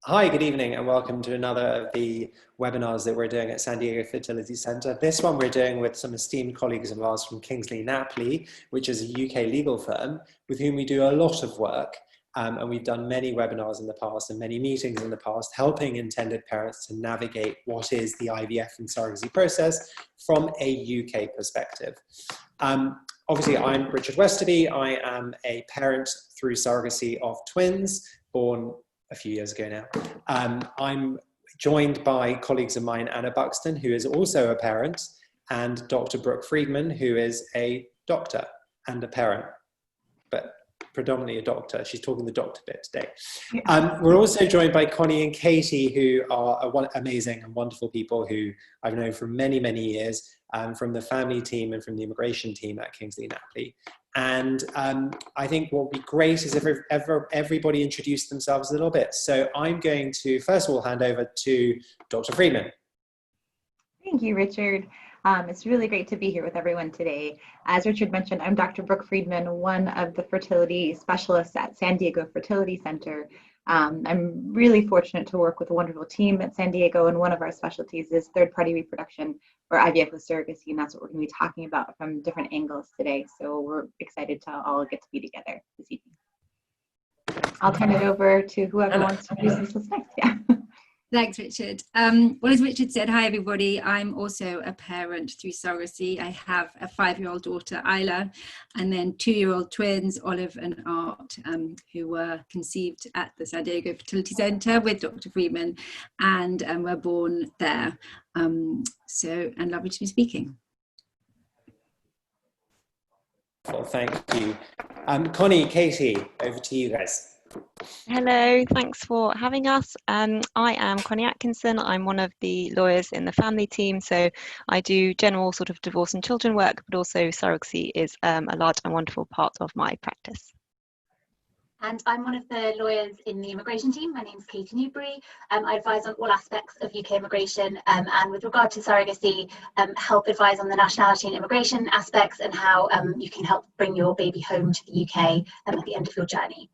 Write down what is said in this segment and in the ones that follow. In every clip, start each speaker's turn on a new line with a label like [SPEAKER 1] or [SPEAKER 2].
[SPEAKER 1] Hi, good evening, and welcome to another of the webinars that we're doing at San Diego Fertility Center. This one we're doing with some esteemed colleagues of ours from Kingsley Napley, which is a UK legal firm with whom we do a lot of work. And we've done many webinars in the past and many meetings in the past, helping intended parents to navigate what is the IVF and surrogacy process from a UK perspective. Obviously, I'm Richard Westoby. I am a parent through surrogacy of twins born a few years ago now. I'm joined by colleagues of mine, Anna Buxton, who is also a parent, and Dr. Brooke Friedman, who is a doctor and a parent, but predominantly a doctor. She's talking the doctor bit today. We're also joined by Connie and Katie, who are amazing and wonderful people who I've known for many, many years, from the family team and from the immigration team at Kingsley Napley. And I think what would be great is if everybody introduced themselves a little bit. So I'm going to, first of all, hand over to Dr. Freeman.
[SPEAKER 2] Thank you, Richard. It's really great to be here with everyone today. As Richard mentioned, I'm Dr. Brooke Friedman, one of the fertility specialists at San Diego Fertility Center. I'm really fortunate to work with a wonderful team at San Diego, and one of our specialties is third-party reproduction, or IVF with surrogacy, and that's what we're going to be talking about from different angles today. So we're excited to all get to be together this evening. I'll turn it over to whoever wants to introduce us next. Yeah.
[SPEAKER 3] Thanks, Richard. Well, as Richard said, hi everybody. I'm also a parent through surrogacy. I have a 5-year-old daughter, Isla, and then 2-year-old twins, Olive and Art, who were conceived at the San Diego Fertility Center with Dr. Freeman, and were born there. And lovely to be speaking.
[SPEAKER 1] Well, thank you. Connie, Katie, over to you guys.
[SPEAKER 4] Hello, thanks for having us. I am Connie Atkinson. I'm one of the lawyers in the family team, so I do general sort of divorce and children work, but also surrogacy is a large and wonderful part of my practice.
[SPEAKER 5] And I'm one of the lawyers in the immigration team. My name is Katie Newbury. I advise on all aspects of UK immigration, and with regard to surrogacy, help advise on the nationality and immigration aspects and how you can help bring your baby home to the UK at the end of your journey.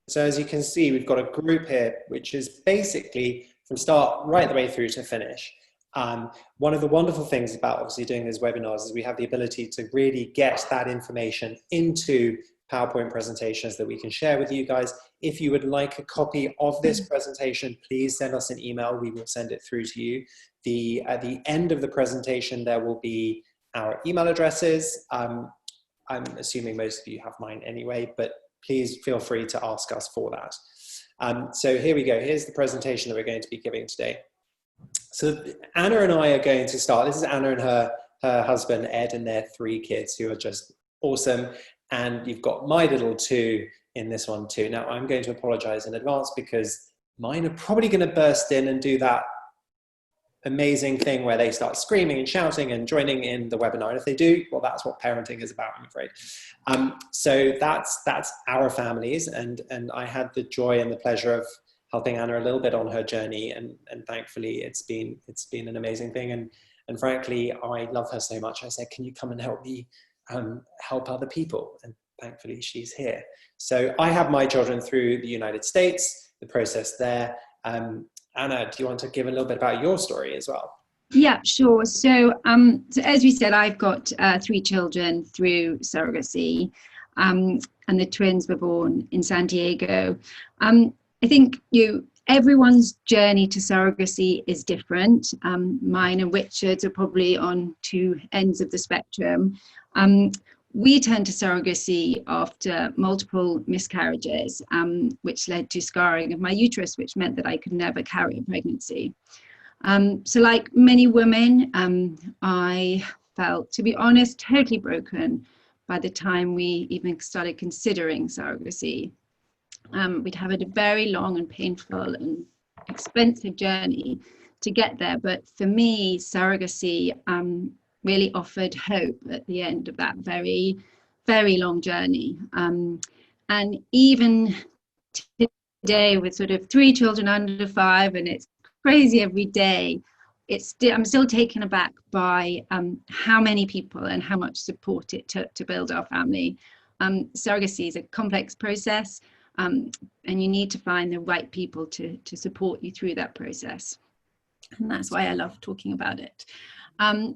[SPEAKER 1] So as you can see, we've got a group here, which is basically from start right the way through to finish. One of the wonderful things about obviously doing these webinars is we have the ability to really get that information into PowerPoint presentations that we can share with you guys. If you would like a copy of this presentation, please send us an email. We will send it through to you. At the end of the presentation, there will be our email addresses. I'm assuming most of you have mine anyway, but please feel free to ask us for that. So here we go. Here's the presentation that we're going to be giving today. So Anna and I are going to start. This is Anna and her husband, Ed, and their 3 kids who are just awesome. And you've got my little 2 in this one too. Now I'm going to apologize in advance because mine are probably going to burst in and do that amazing thing where they start screaming and shouting and joining in the webinar. And if they do, well, that's what parenting is about, I'm afraid. So that's our families, and I had the joy and the pleasure of helping Anna a little bit on her journey, and thankfully it's been an amazing thing. And frankly, I love her so much. I said, can you come and help me help other people? And thankfully she's here. So I have my children through the United States, the process there. Anna, do you want to give a little bit about your story as well?
[SPEAKER 3] Yeah, sure. So, so as we said, I've got 3 children through surrogacy, and the twins were born in San Diego. I think everyone's journey to surrogacy is different. Mine and Richard's are probably on 2 ends of the spectrum. We turned to surrogacy after multiple miscarriages, which led to scarring of my uterus, which meant that I could never carry a pregnancy. So like many women, I felt, to be honest, totally broken by the time we even started considering surrogacy. We'd have a very long and painful and expensive journey to get there. But for me, surrogacy really offered hope at the end of that very, very long journey. And even today, with sort of 3 children under 5, and it's crazy every day, I'm still taken aback by how many people and how much support it took to build our family. Surrogacy is a complex process. And you need to find the right people to support you through that process. And that's why I love talking about it.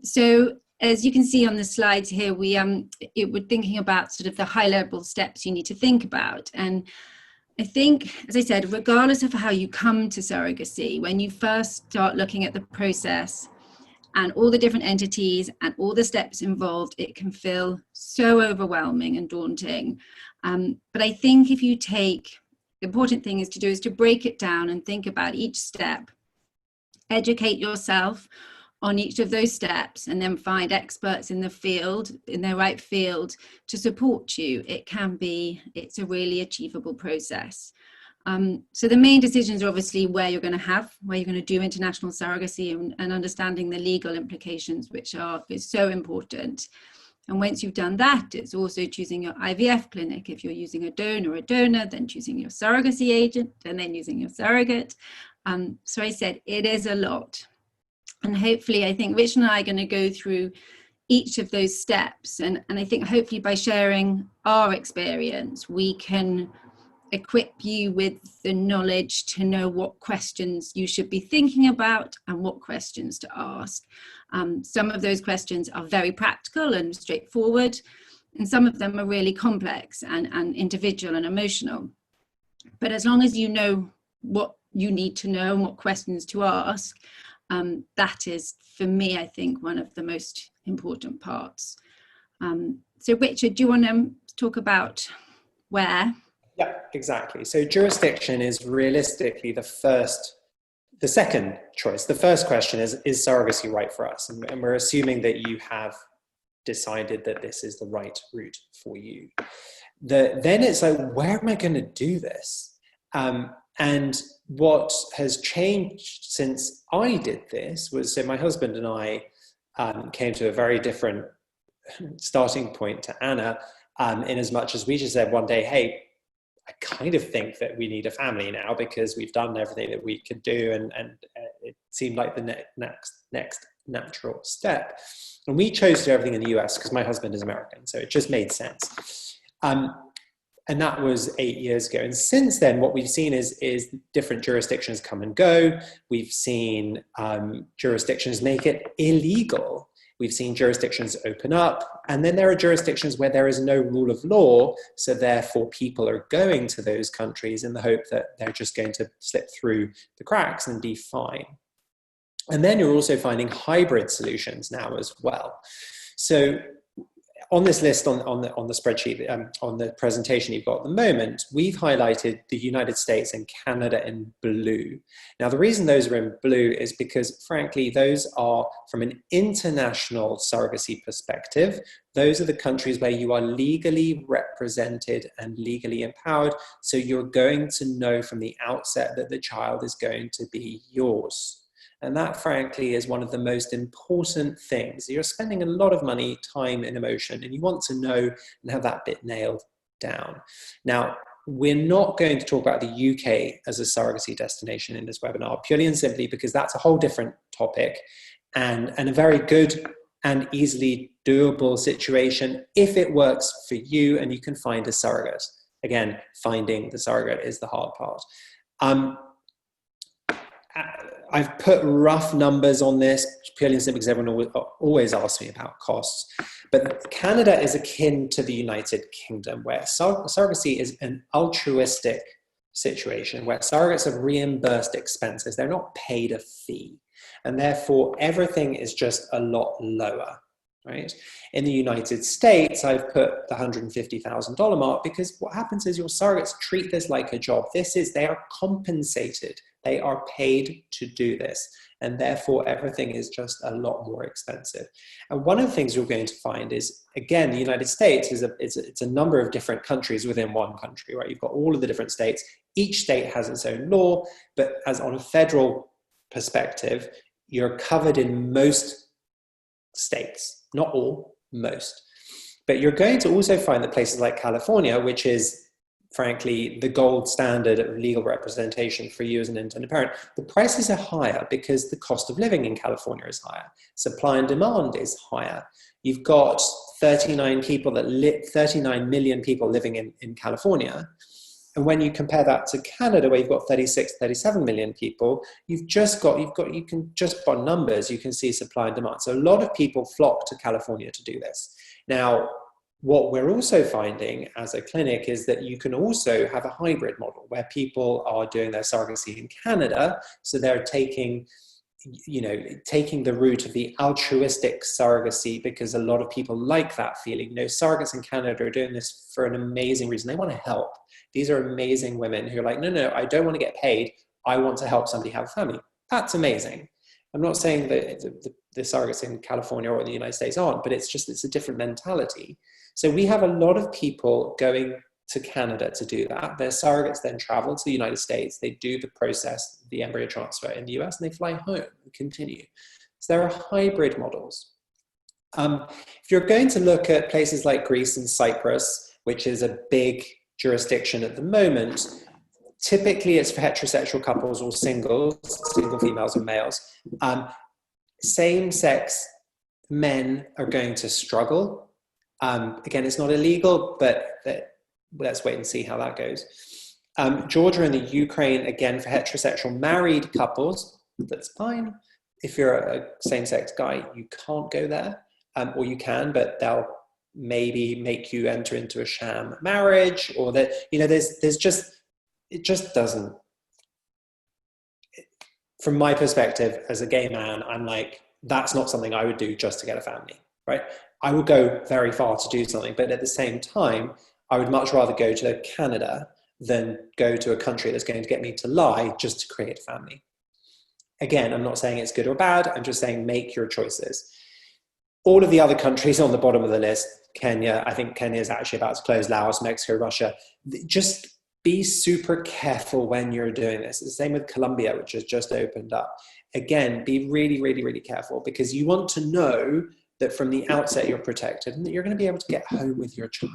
[SPEAKER 3] So as you can see on the slides here, we're thinking about sort of the high level steps you need to think about. And I think, as I said, regardless of how you come to surrogacy, when you first start looking at the process and all the different entities and all the steps involved, it can feel so overwhelming and daunting. But I think if you take, the important thing is to break it down and think about each step, educate yourself on each of those steps, and then find experts in the field, in their right field, to support you. It's a really achievable process. So the main decisions are obviously where you're going to do international surrogacy, and understanding the legal implications, which is so important. And once you've done that, it's also choosing your IVF clinic. If you're using a donor, then choosing your surrogacy agent, and then using your surrogate. So I said, it is a lot. And hopefully, I think Rich and I are going to go through each of those steps. And I think hopefully by sharing our experience, we can equip you with the knowledge to know what questions you should be thinking about and what questions to ask. Some of those questions are very practical and straightforward, and some of them are really complex and individual and emotional. But as long as you know what you need to know and what questions to ask, that is, for me, I think, one of the most important parts. So Richard, do you want to talk about where?
[SPEAKER 1] Yeah, exactly. So jurisdiction is realistically the second choice. The first question is surrogacy right for us? And we're assuming that you have decided that this is the right route for you. Then it's like, where am I going to do this? And what has changed since I did this was, so my husband and I came to a very different starting point to Anna, in as much as we just said one day, hey, I kind of think that we need a family now because we've done everything that we could do, and it seemed like the next natural step. And we chose to do everything in the US because my husband is American, so it just made sense. And that was 8 years ago. And since then, what we've seen is different jurisdictions come and go. We've seen jurisdictions make it illegal. We've seen jurisdictions open up. And then there are jurisdictions where there is no rule of law. So therefore, people are going to those countries in the hope that they're just going to slip through the cracks and be fine. And then you're also finding hybrid solutions now as well. So on this list, on the spreadsheet, on the presentation you've got at the moment, we've highlighted the United States and Canada in blue. Now, the reason those are in blue is because, frankly, those are, from an international surrogacy perspective, those are the countries where you are legally represented and legally empowered. So you're going to know from the outset that the child is going to be yours. And that, frankly, is one of the most important things. You're spending a lot of money, time, and emotion, and you want to know and have that bit nailed down. Now, we're not going to talk about the UK as a surrogacy destination in this webinar, purely and simply because that's a whole different topic and a very good and easily doable situation if it works for you and you can find a surrogate. Again, finding the surrogate is the hard part. I've put rough numbers on this purely and simply because everyone always asks me about costs. But Canada is akin to the United Kingdom, where surrogacy is an altruistic situation, where surrogates are reimbursed expenses. They're not paid a fee. And therefore, everything is just a lot lower, right? In the United States, I've put the $150,000 mark because what happens is your surrogates treat this like a job. They are compensated. They are paid to do this, and therefore everything is just a lot more expensive. And one of the things you're going to find is, again, the United States it's a number of different countries within one country, right? You've got all of the different states. Each state has its own law, but as on a federal perspective, you're covered in most states, not all, most. But you're going to also find that places like California, which is frankly the gold standard of legal representation for you as an intended parent, the prices are higher because the cost of living in California is higher. Supply and demand is higher. You've got 39 million people living in California, And when you compare that to Canada, where you've got 36, 37 million people, you can just by numbers, you can see supply and demand. So a lot of people flock to California to do this. Now, what we're also finding as a clinic is that you can also have a hybrid model where people are doing their surrogacy in Canada. So they're taking the route of the altruistic surrogacy, because a lot of people like that feeling. Surrogates in Canada are doing this for an amazing reason. They want to help. These are amazing women who are like, no, I don't want to get paid. I want to help somebody have a family. That's amazing. I'm not saying that the surrogates in California or the United States aren't, but it's a different mentality. So we have a lot of people going to Canada to do that. Their surrogates then travel to the United States. They do the process, the embryo transfer in the US, and they fly home and continue. So there are hybrid models. If you're going to look at places like Greece and Cyprus, which is a big jurisdiction at the moment, typically it's for heterosexual couples or single females and males. Same-sex men are going to struggle. Again, it's not illegal, but let's wait and see how that goes. Georgia and the Ukraine, again, for heterosexual married couples, that's fine. If you're a same-sex guy, you can't go there, or you can, but they'll maybe make you enter into a sham marriage, or that, it just doesn't. From my perspective as a gay man, I'm like, that's not something I would do just to get a family, right? I would go very far to do something, but at the same time, I would much rather go to Canada than go to a country that's going to get me to lie just to create a family. Again, I'm not saying it's good or bad. I'm just saying make your choices. All of the other countries on the bottom of the list, Kenya, I think Kenya is actually about to close, Laos, Mexico, Russia. Just be super careful when you're doing this. It's the same with Colombia, which has just opened up. Again, be really, really, really careful, because you want to know that from the outset you're protected and that you're going to be able to get home with your child,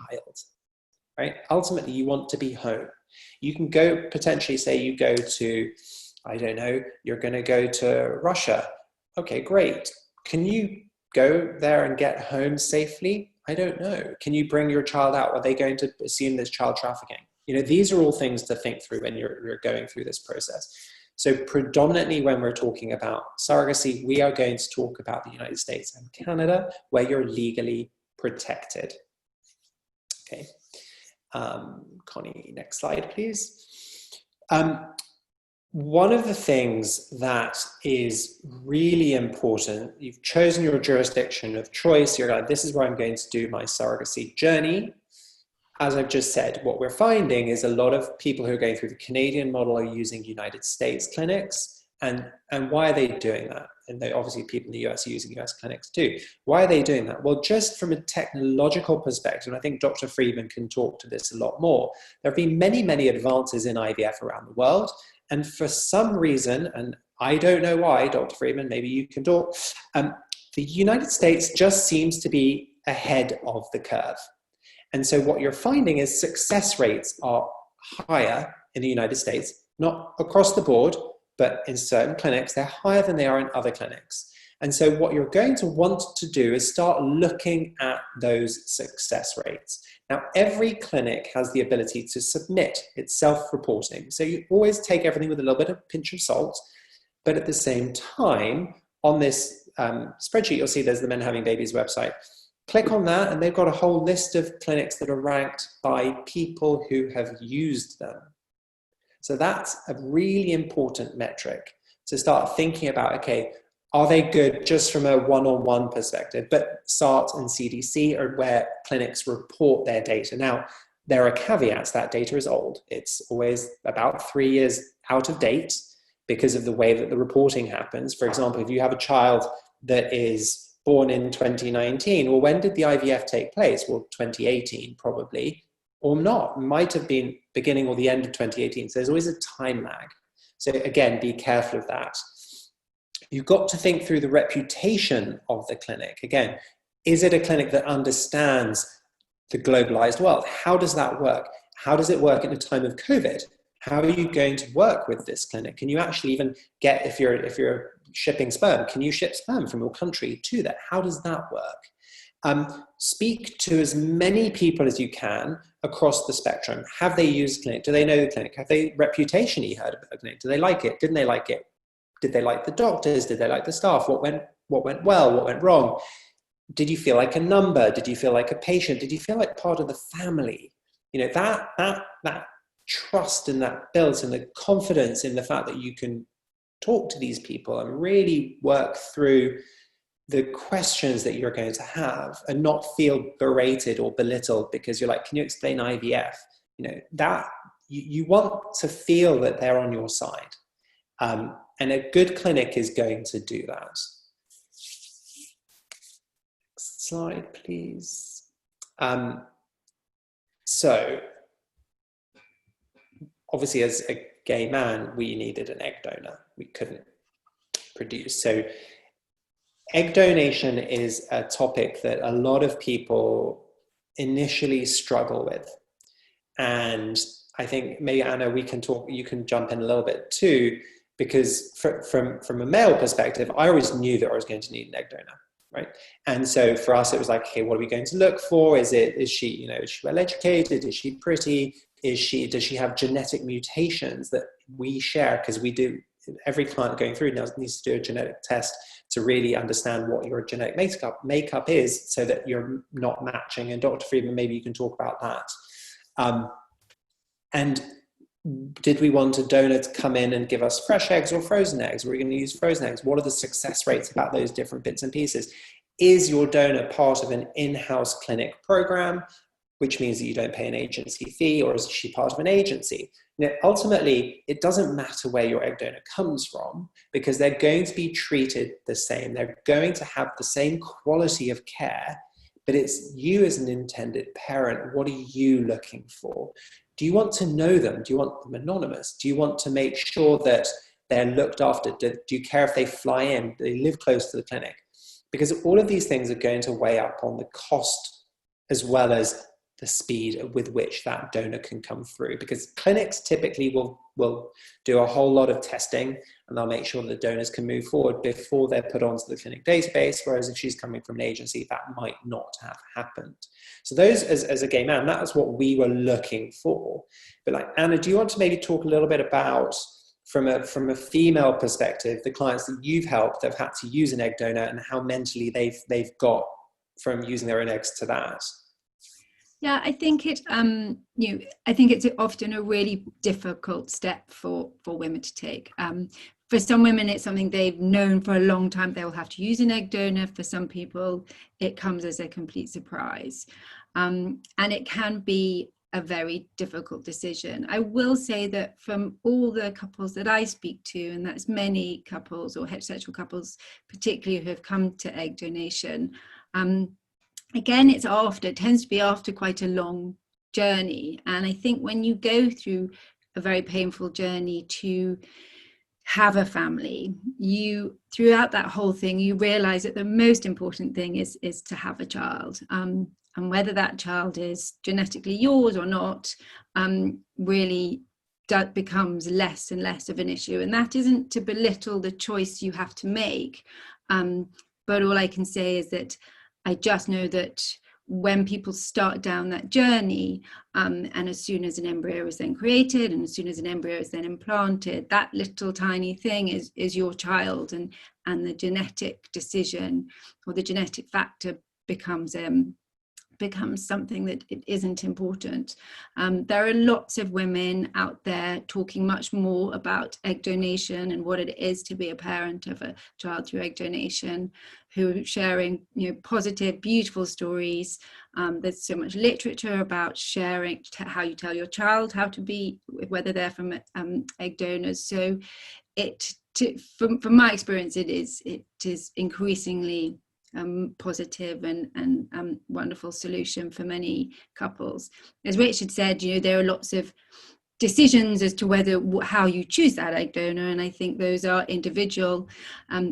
[SPEAKER 1] right? Ultimately, you want to be home. You can go, potentially say you go to, I don't know, you're going to go to Russia. Okay, great. Can you go there and get home safely? I don't know. Can you bring your child out? Are they going to assume there's child trafficking? These are all things to think through when you're going through this process. So predominantly when we're talking about surrogacy, we are going to talk about the United States and Canada, where you're legally protected. Okay. Connie, next slide, please. One of the things that is really important, you've chosen your jurisdiction of choice. You're like, this is where I'm going to do my surrogacy journey. As I've just said, what we're finding is a lot of people who are going through the Canadian model are using United States clinics. And why are they doing that? And obviously people in the US are using US clinics too. Why are they doing that? Well, just from a technological perspective, and I think Dr. Friedman can talk to this a lot more, there have been many, many advances in IVF around the world. And for some reason, and I don't know why, Dr. Freeman, maybe you can talk, the United States just seems to be ahead of the curve. And so what you're finding is success rates are higher in the United States, not across the board, but in certain clinics, they're higher than they are in other clinics. And so what you're going to want to do is start looking at those success rates. Now, every clinic has the ability to submit its self-reporting. So you always take everything with a little bit of pinch of salt, but at the same time, on this spreadsheet, you'll see there's the Men Having Babies website. Click on that, and they've got a whole list of clinics that are ranked by people who have used them. So that's a really important metric to start thinking about, okay, are they good just from a one-on-one perspective? But SART and CDC are where clinics report their data. Now, there are caveats. That data is old. It's always about 3 years out of date because of the way that the reporting happens. For example, if you have a child that is born in 2019, well, when did the IVF take place? Well, 2018 probably, or not. It might have been beginning or the end of 2018. So there's always a time lag. So again, be careful of that. You've got to think through the reputation of the clinic. Again, is it a clinic that understands the globalized world? How does that work? How does it work in a time of COVID? How are you going to work with this clinic? Can you actually even get, if you're shipping sperm, can you ship sperm from your country to that? How does that work? Speak to as many people as you can across the spectrum. Have they used clinic? Do they know the clinic? Have they reputationally heard of a clinic? Do they like it? Didn't they like it? Did they like the doctors? Did they like the staff? What went well? What went wrong? Did you feel like a number? Did you feel like a patient? Did you feel like part of the family? You know, that trust and that builds, and the confidence in the fact that you can talk to these people and really work through the questions that you're going to have and not feel berated or belittled because you're like, can you explain IVF? You know, that you want to feel that they're on your side. And a good clinic is going to do that. Next slide, please. So, obviously, as a gay man, we needed an egg donor. We couldn't produce. So, egg donation is a topic that a lot of people initially struggle with. And I think maybe, Anna, we can talk, you can jump in a little bit too, because from a male perspective, I always knew that I was going to need an egg donor, right? And so for us, it was like, okay, what are we going to look for? Is she, you know, is she well educated? Is she pretty? Does she have genetic mutations that we share? Because we do, every client going through now needs to do a genetic test to really understand what your genetic makeup is, so that you're not matching. And Dr. Freeman, maybe you can talk about that. And did we want a donor to come in and give us fresh eggs or frozen eggs? We're going to use frozen eggs. What are the success rates about those different bits and pieces? Is your donor part of an in-house clinic program, which means that you don't pay an agency fee, or is she part of an agency? Now, ultimately, it doesn't matter where your egg donor comes from, because they're going to be treated the same. They're going to have the same quality of care, but it's you as an intended parent. What are you looking for? Do you want to know them? Do you want them anonymous? Do you want to make sure that they're looked after? Do you care if they fly in? Do they live close to the clinic? Because all of these things are going to weigh up on the cost, as well as the speed with which that donor can come through. Because clinics typically will do a whole lot of testing, and they'll make sure that donors can move forward before they're put onto the clinic database, whereas if she's coming from an agency, that might not have happened. So those, as a gay man, that was what we were looking for. But like, Anna, do you want to maybe talk a little bit about, from a female perspective, the clients that you've helped that have had to use an egg donor, and how mentally they've got from using their own eggs to that?
[SPEAKER 3] Yeah, I think I think it's often a really difficult step for women to take. For some women, it's something they've known for a long time they will have to use an egg donor. For some people, it comes as a complete surprise. And it can be a very difficult decision. I will say that from all the couples that I speak to, and that's many couples or heterosexual couples, particularly who have come to egg donation, again, it tends to be after quite a long journey. And I think when you go through a very painful journey to have a family, throughout that whole thing, you realize that the most important thing is to have a child. And whether that child is genetically yours or not, really that becomes less and less of an issue. And that isn't to belittle the choice you have to make. But all I can say is that I just know that when people start down that journey, and as soon as an embryo is then created, and as soon as an embryo is then implanted, that little tiny thing is your child, and the genetic decision or the genetic factor becomes something that it isn't important. There are lots of women out there talking much more about egg donation and what it is to be a parent of a child through egg donation, who are sharing, positive, beautiful stories. There's so much literature about sharing how you tell your child how to be, whether they're from egg donors. So from my experience, it is increasingly positive and wonderful solution for many couples. As Richard said, there are lots of decisions as to how you choose that egg donor, and I think those are individual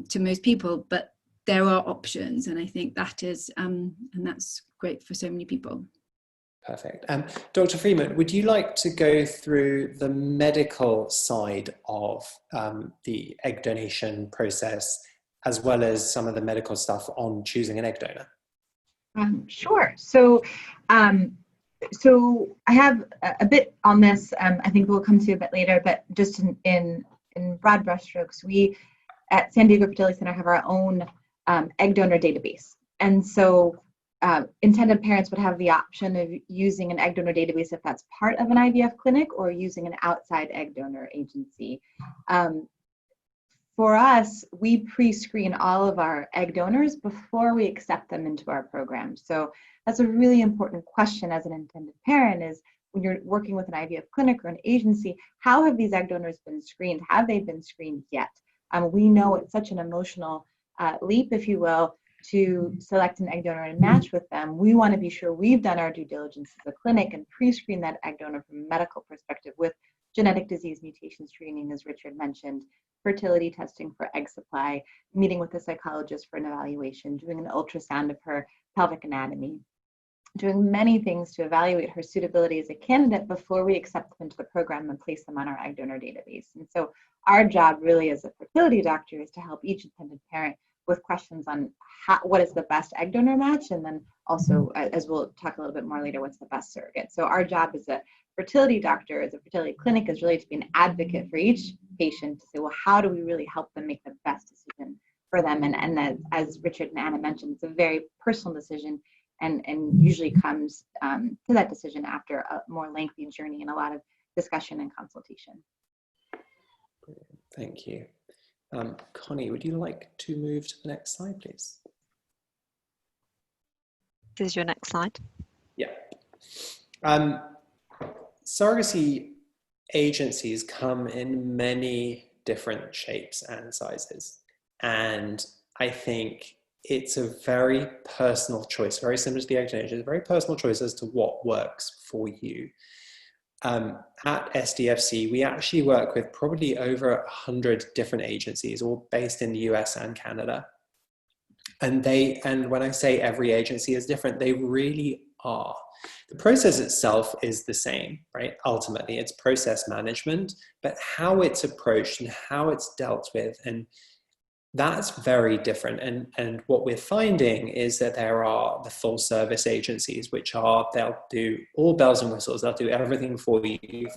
[SPEAKER 3] to most people, but there are options, and I think that is and that's great for so many people.
[SPEAKER 1] Perfect. Dr. Freeman, would you like to go through the medical side of the egg donation process, as well as some of the medical stuff on choosing an egg donor?
[SPEAKER 2] Sure. So I have a bit on this. I think we'll come to a bit later, but just in broad brushstrokes, we at San Diego Fertility Center have our own egg donor database. And so intended parents would have the option of using an egg donor database if that's part of an IVF clinic, or using an outside egg donor agency. For us, we pre-screen all of our egg donors before we accept them into our program. So that's a really important question as an intended parent, is when you're working with an IVF clinic or an agency, how have these egg donors been screened? Have they been screened yet? We know it's such an emotional leap, if you will, to select an egg donor and match with them. We want to be sure we've done our due diligence as a clinic and pre-screen that egg donor from a medical perspective with genetic disease mutation screening, as Richard mentioned, fertility testing for egg supply, meeting with a psychologist for an evaluation, doing an ultrasound of her pelvic anatomy, doing many things to evaluate her suitability as a candidate before we accept them into the program and place them on our egg donor database. And so our job really as a fertility doctor is to help each intended parent with questions on what is the best egg donor match, and then also, as we'll talk a little bit more later, what's the best surrogate. So our job as a fertility doctor, as a fertility clinic, is really to be an advocate for each patient to say, well, how do we really help them make the best decision for them? And as Richard and Anna mentioned, it's a very personal decision, and usually comes to that decision after a more lengthy journey and a lot of discussion and consultation.
[SPEAKER 1] Thank you. Connie, would you like to move to the next slide, please?
[SPEAKER 4] This is your next slide.
[SPEAKER 1] Yeah. Surrogacy agencies come in many different shapes and sizes. And I think it's a very personal choice, very similar to the egg donation. It's a very personal choice as to what works for you. At SDFC, we actually work with probably over 100 different agencies, all based in the US and Canada. And when I say every agency is different, they really are. The process itself is the same, right? Ultimately, it's process management, but how it's approached and how it's dealt with, and that's very different. And what we're finding is that there are the full service agencies, which are, they'll do all bells and whistles. They'll do everything for you,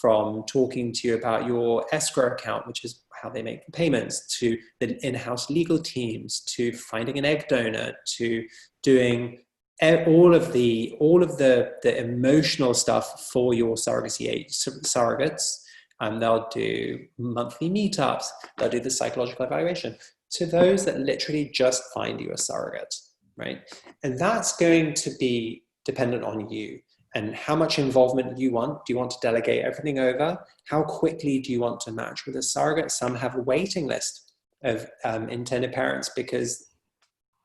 [SPEAKER 1] from talking to you about your escrow account, which is how they make the payments, to the in-house legal teams, to finding an egg donor, to doing all of the emotional stuff for your surrogates. They'll do monthly meetups, they'll do the psychological evaluation, to those that literally just find you a surrogate, right? And that's going to be dependent on you and how much involvement you want. Do you want to delegate everything over? How quickly do you want to match with a surrogate? Some have a waiting list of intended parents because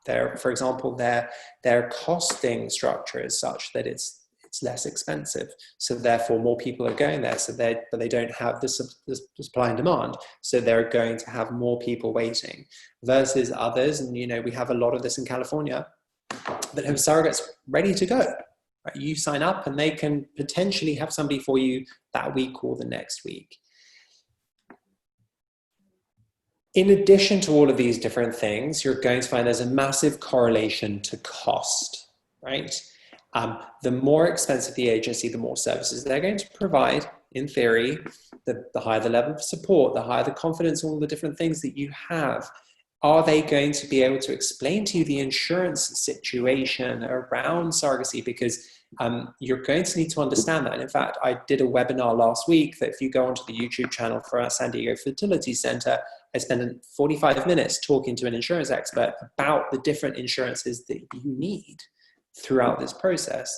[SPEAKER 1] for example, their costing structure is such that it's less expensive, so therefore more people are going there. But they don't have the supply and demand, so they're going to have more people waiting. Versus others, and we have a lot of this in California, that have surrogates ready to go. Right? You sign up, and they can potentially have somebody for you that week or the next week. In addition to all of these different things, you're going to find there's a massive correlation to cost, right? The more expensive the agency, the more services they're going to provide. In theory, the higher the level of support, the higher the confidence, all the different things that you have. Are they going to be able to explain to you the insurance situation around surrogacy? Because you're going to need to understand that. And in fact, I did a webinar last week that if you go onto the YouTube channel for our San Diego Fertility Center, I spent 45 minutes talking to an insurance expert about the different insurances that you need throughout this process.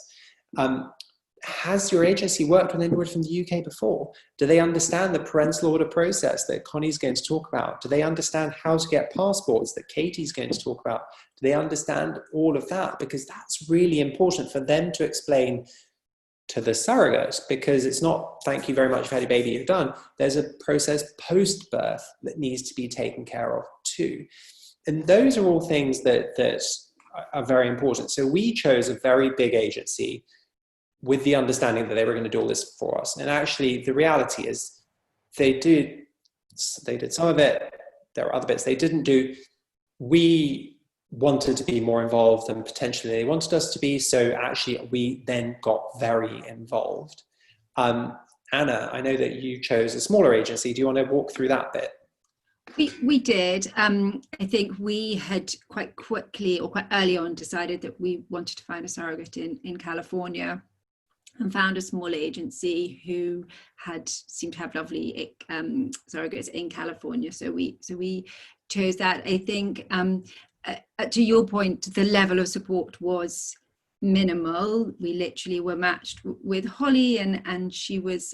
[SPEAKER 1] Has your agency worked with anyone from the UK before? Do they understand the parental order process that Connie's going to talk about? Do they understand how to get passports that Katie's going to talk about? Do they understand all of that? Because that's really important for them to explain to the surrogate, because it's not, thank you very much, you've had your baby, you're done. There's a process post-birth that needs to be taken care of too. And those are all things that are very important. So we chose a very big agency with the understanding that they were going to do all this for us. And actually the reality is they did some of it. There are other bits they didn't do. We wanted to be more involved than potentially they wanted us to be. So actually, we then got very involved. Anna, I know that you chose a smaller agency. Do you want to walk through that bit?
[SPEAKER 3] We did. I think we had quite quickly or quite early on decided that we wanted to find a surrogate in California, and found a small agency who seemed to have lovely surrogates in California. So we chose that. I think to your point, the level of support was minimal. We literally were matched with Holly, and she was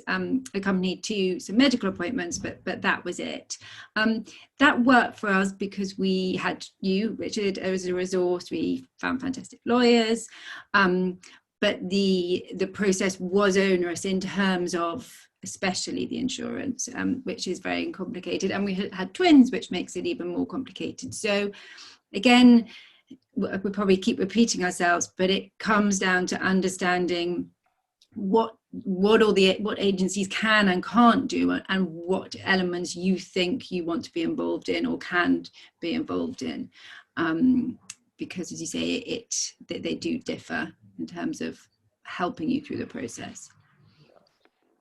[SPEAKER 3] accompanied to some medical appointments, but that was it. That worked for us because we had you, Richard, as a resource. We found fantastic lawyers, but the process was onerous in terms of especially the insurance, which is very complicated, and we had twins, which makes it even more complicated. So again, we probably keep repeating ourselves, but it comes down to understanding what agencies can and can't do, and what elements you think you want to be involved in or can be involved in, because as you say, they do differ in terms of helping you through the process.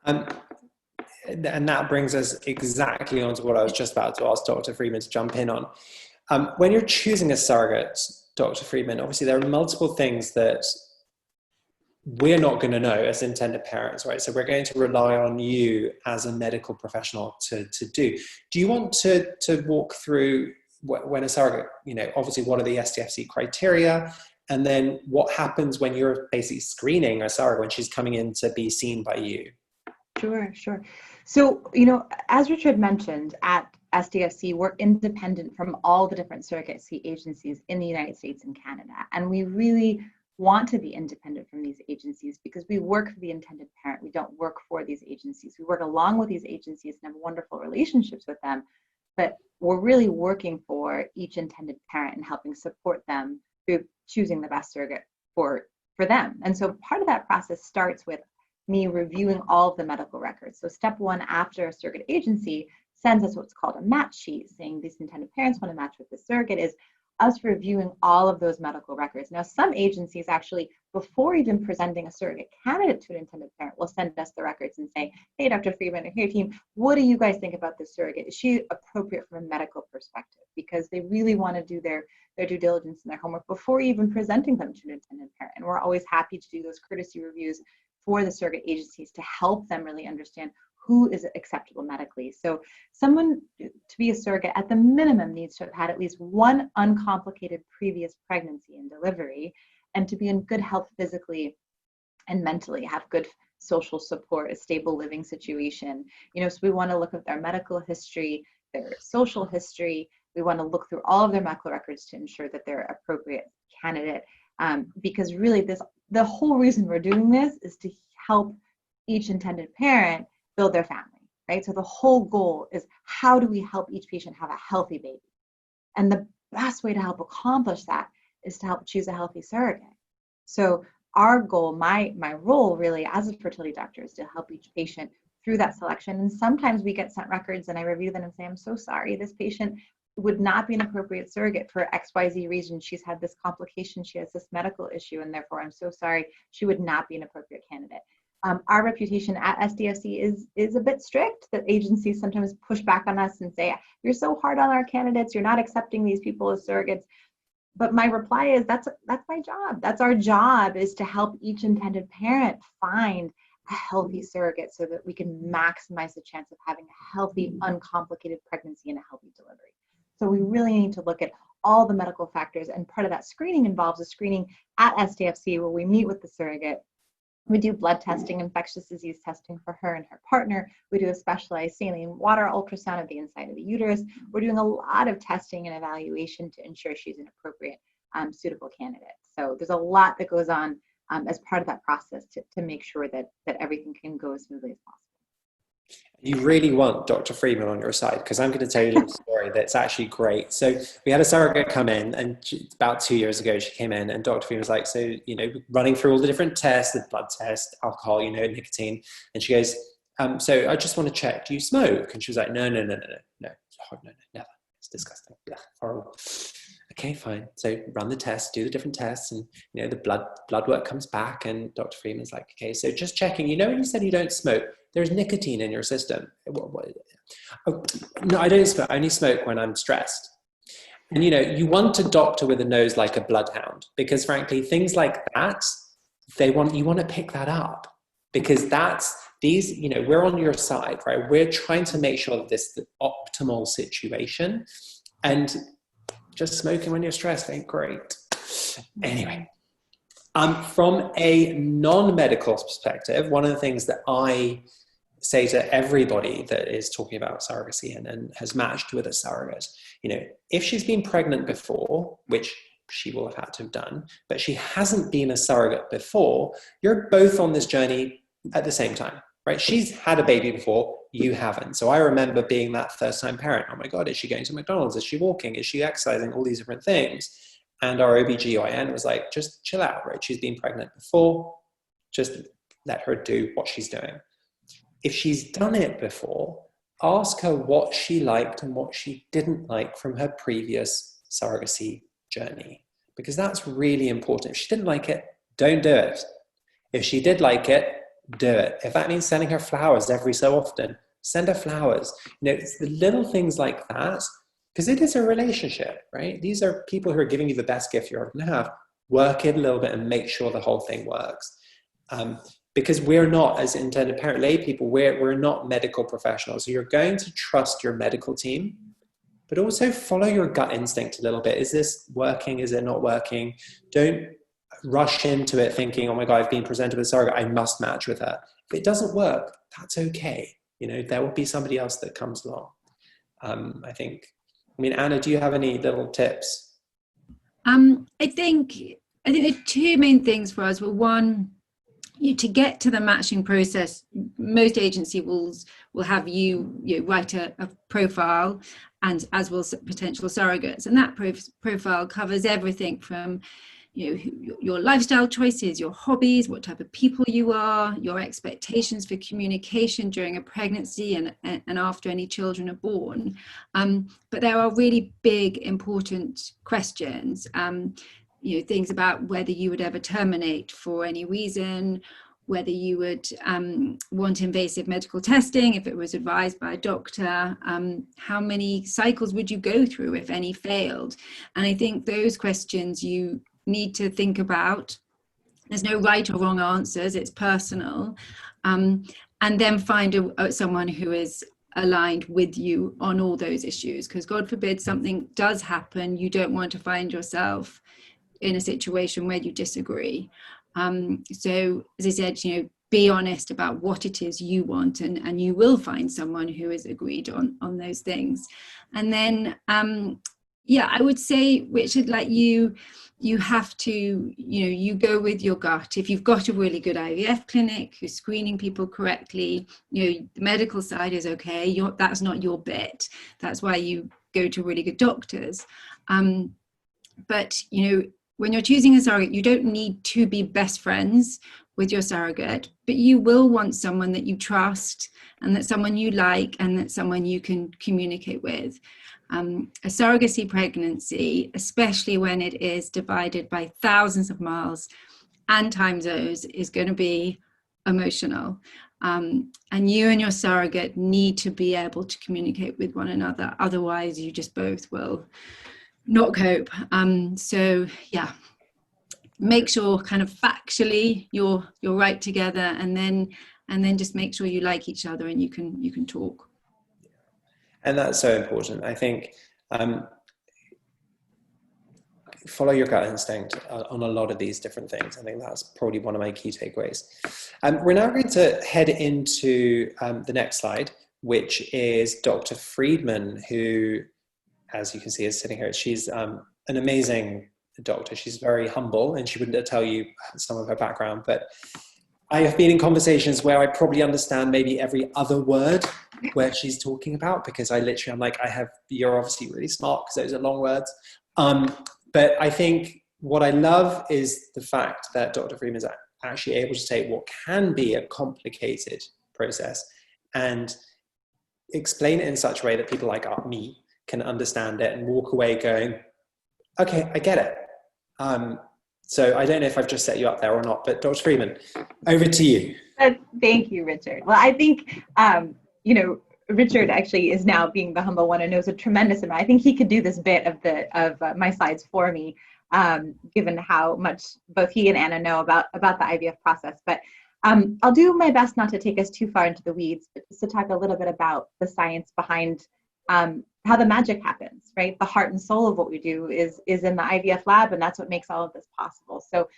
[SPEAKER 1] And that brings us exactly onto what I was just about to ask Dr. Freeman to jump in on. When you're choosing a surrogate, Dr. Freeman, obviously there are multiple things that we're not going to know as intended parents, right? So we're going to rely on you as a medical professional to do. Do you want to walk through when a surrogate, obviously what are the STFC criteria, and then what happens when you're basically screening a surrogate when she's coming in to be seen by you?
[SPEAKER 2] Sure. So, as Richard mentioned, at SDFC, we're independent from all the different surrogacy agencies in the United States and Canada. And we really want to be independent from these agencies because we work for the intended parent. We don't work for these agencies. We work along with these agencies and have wonderful relationships with them, but we're really working for each intended parent and helping support them through choosing the best surrogate for them. And so part of that process starts with me reviewing all of the medical records. So step one, after a surrogate agency sends us what's called a match sheet saying these intended parents want to match with the surrogate, is us reviewing all of those medical records. Now, some agencies actually, before even presenting a surrogate candidate to an intended parent, will send us the records and say, hey, Dr. Freeman or your team, what do you guys think about this surrogate? Is she appropriate from a medical perspective? Because they really want to do their due diligence and their homework before even presenting them to an intended parent. And we're always happy to do those courtesy reviews for the surrogate agencies to help them really understand who is acceptable medically. So someone to be a surrogate at the minimum needs to have had at least one uncomplicated previous pregnancy and delivery, and to be in good health physically and mentally, have good social support, a stable living situation. So we want to look at their medical history, their social history. We want to look through all of their medical records to ensure that they're an appropriate candidate. Because really the whole reason we're doing this is to help each intended parent build their family, right? So the whole goal is, how do we help each patient have a healthy baby? And the best way to help accomplish that is to help choose a healthy surrogate. So our goal, my role really as a fertility doctor, is to help each patient through that selection. And sometimes we get sent records and I review them and say, I'm so sorry, this patient would not be an appropriate surrogate for XYZ reason. She's had this complication, she has this medical issue, and therefore I'm so sorry, she would not be an appropriate candidate. Our reputation at SDFC is a bit strict. The agencies sometimes push back on us and say, you're so hard on our candidates, you're not accepting these people as surrogates. But my reply is, that's my job. That's our job, is to help each intended parent find a healthy surrogate so that we can maximize the chance of having a healthy, uncomplicated pregnancy and a healthy delivery. So we really need to look at all the medical factors, and part of that screening involves a screening at SDFC where we meet with the surrogate. We do blood testing, infectious disease testing for her and her partner. We do a specialized saline water ultrasound of the inside of the uterus. We're doing a lot of testing and evaluation to ensure she's an appropriate, suitable candidate. So there's a lot that goes on as part of that process to make sure that everything can go as smoothly as possible.
[SPEAKER 1] You really want Dr. Freeman on your side, because I'm going to tell you a little story that's actually great. So we had a surrogate come in, and about 2 years ago she came in, and Dr. Freeman was like, so, running through all the different tests, the blood test, alcohol, nicotine. And she goes, so I just want to check, do you smoke? And she was like, no, never. It's disgusting. Yeah, horrible. okay, fine. So run the tests, do the different tests, and you know, the blood work comes back, and Dr. Freeman's like, okay, so just checking, you know, when you said you don't smoke, there's nicotine in your system. Oh, no, I don't smoke. I only smoke when I'm stressed. And you know, you want a doctor with a nose like a bloodhound, because frankly, things like that, you want to pick that up, because you know, we're on your side, right? We're trying to make sure that this is the optimal situation, and just smoking when you're stressed ain't great. Anyway, from a non-medical perspective, one of the things that I say to everybody that is talking about surrogacy and has matched with a surrogate, you know, if she's been pregnant before, which she will have had to have done, but she hasn't been a surrogate before, you're both on this journey at the same time, right? She's had a baby before, you haven't. So I remember being that first-time parent. Oh my God, is she going to McDonald's? Is she walking? Is she exercising? All these different things. And our OBGYN was like, just chill out, right? She's been pregnant before, just let her do what she's doing. If she's done it before, ask her what she liked and what she didn't like from her previous surrogacy journey, because that's really important. If she didn't like it, don't do it. If she did like it, do it. If that means sending her flowers every so often, send her flowers. You know, it's the little things like that, because it is a relationship, right? These are people who are giving you the best gift you're ever going to have. Work it a little bit and make sure the whole thing works. Because we're not, as intended parent lay people, we're not medical professionals. So you're going to trust your medical team, but also follow your gut instinct a little bit. Is this working? Is it not working? Don't rush into it thinking, oh my God, I've been presented with a surrogate, I must match with her. If it doesn't work, that's okay. You know, there will be somebody else that comes along. I mean, Anna, do you have any little tips?
[SPEAKER 3] I think the two main things for us were, one, to get to the matching process, most agency will have you write a profile, and as will potential surrogates, and that profile covers everything from your lifestyle choices, your hobbies, what type of people you are, your expectations for communication during a pregnancy and after any children are born. But there are really big, important questions. Things about whether you would ever terminate for any reason, whether you would want invasive medical testing if it was advised by a doctor, how many cycles would you go through if any failed? And I think those questions you need to think about. There's no right or wrong answers, it's personal. And then find someone who is aligned with you on all those issues, because God forbid something does happen, you don't want to find yourself in a situation where you disagree. So as I said, be honest about what it is you want, and you will find someone who is agreed on those things. And then I would say, Richard, like you have to, you go with your gut. If you've got a really good IVF clinic who's screening people correctly, the medical side is okay. That's not your bit. That's why you go to really good doctors. But when you're choosing a surrogate, you don't need to be best friends with your surrogate, but you will want someone that you trust, and that's someone you like, and that's someone you can communicate with. A surrogacy pregnancy, especially when it is divided by thousands of miles and time zones, is going to be emotional. And you and your surrogate need to be able to communicate with one another. Otherwise, you just both will not cope. Make sure kind of factually you're right together, and then just make sure you like each other and you can talk.
[SPEAKER 1] And that's so important. I think follow your gut instinct on a lot of these different things. I think that's probably one of my key takeaways. We're now going to head into the next slide, which is Dr. Friedman, who, as you can see, is sitting here. She's an amazing doctor. She's very humble, and she wouldn't tell you some of her background, but I have been in conversations where I probably understand maybe every other word where she's talking about, because I'm like, you're obviously really smart because those are long words. But I think what I love is the fact that Dr. Freeman is actually able to take what can be a complicated process and explain it in such a way that people like me can understand it and walk away going, Okay, I get it. So I don't know if I've just set you up there or not, but Dr. Freeman, over to you.
[SPEAKER 2] Thank you, Richard. Well, I think, you know, Richard actually is now being the humble one and knows a tremendous amount. I think he could do this bit of my slides for me, given how much both he and Anna know about the IVF process. But I'll do my best not to take us too far into the weeds, but just to talk a little bit about the science behind how the magic happens, right? The heart and soul of what we do is in the IVF lab, and that's what makes all of this possible. So,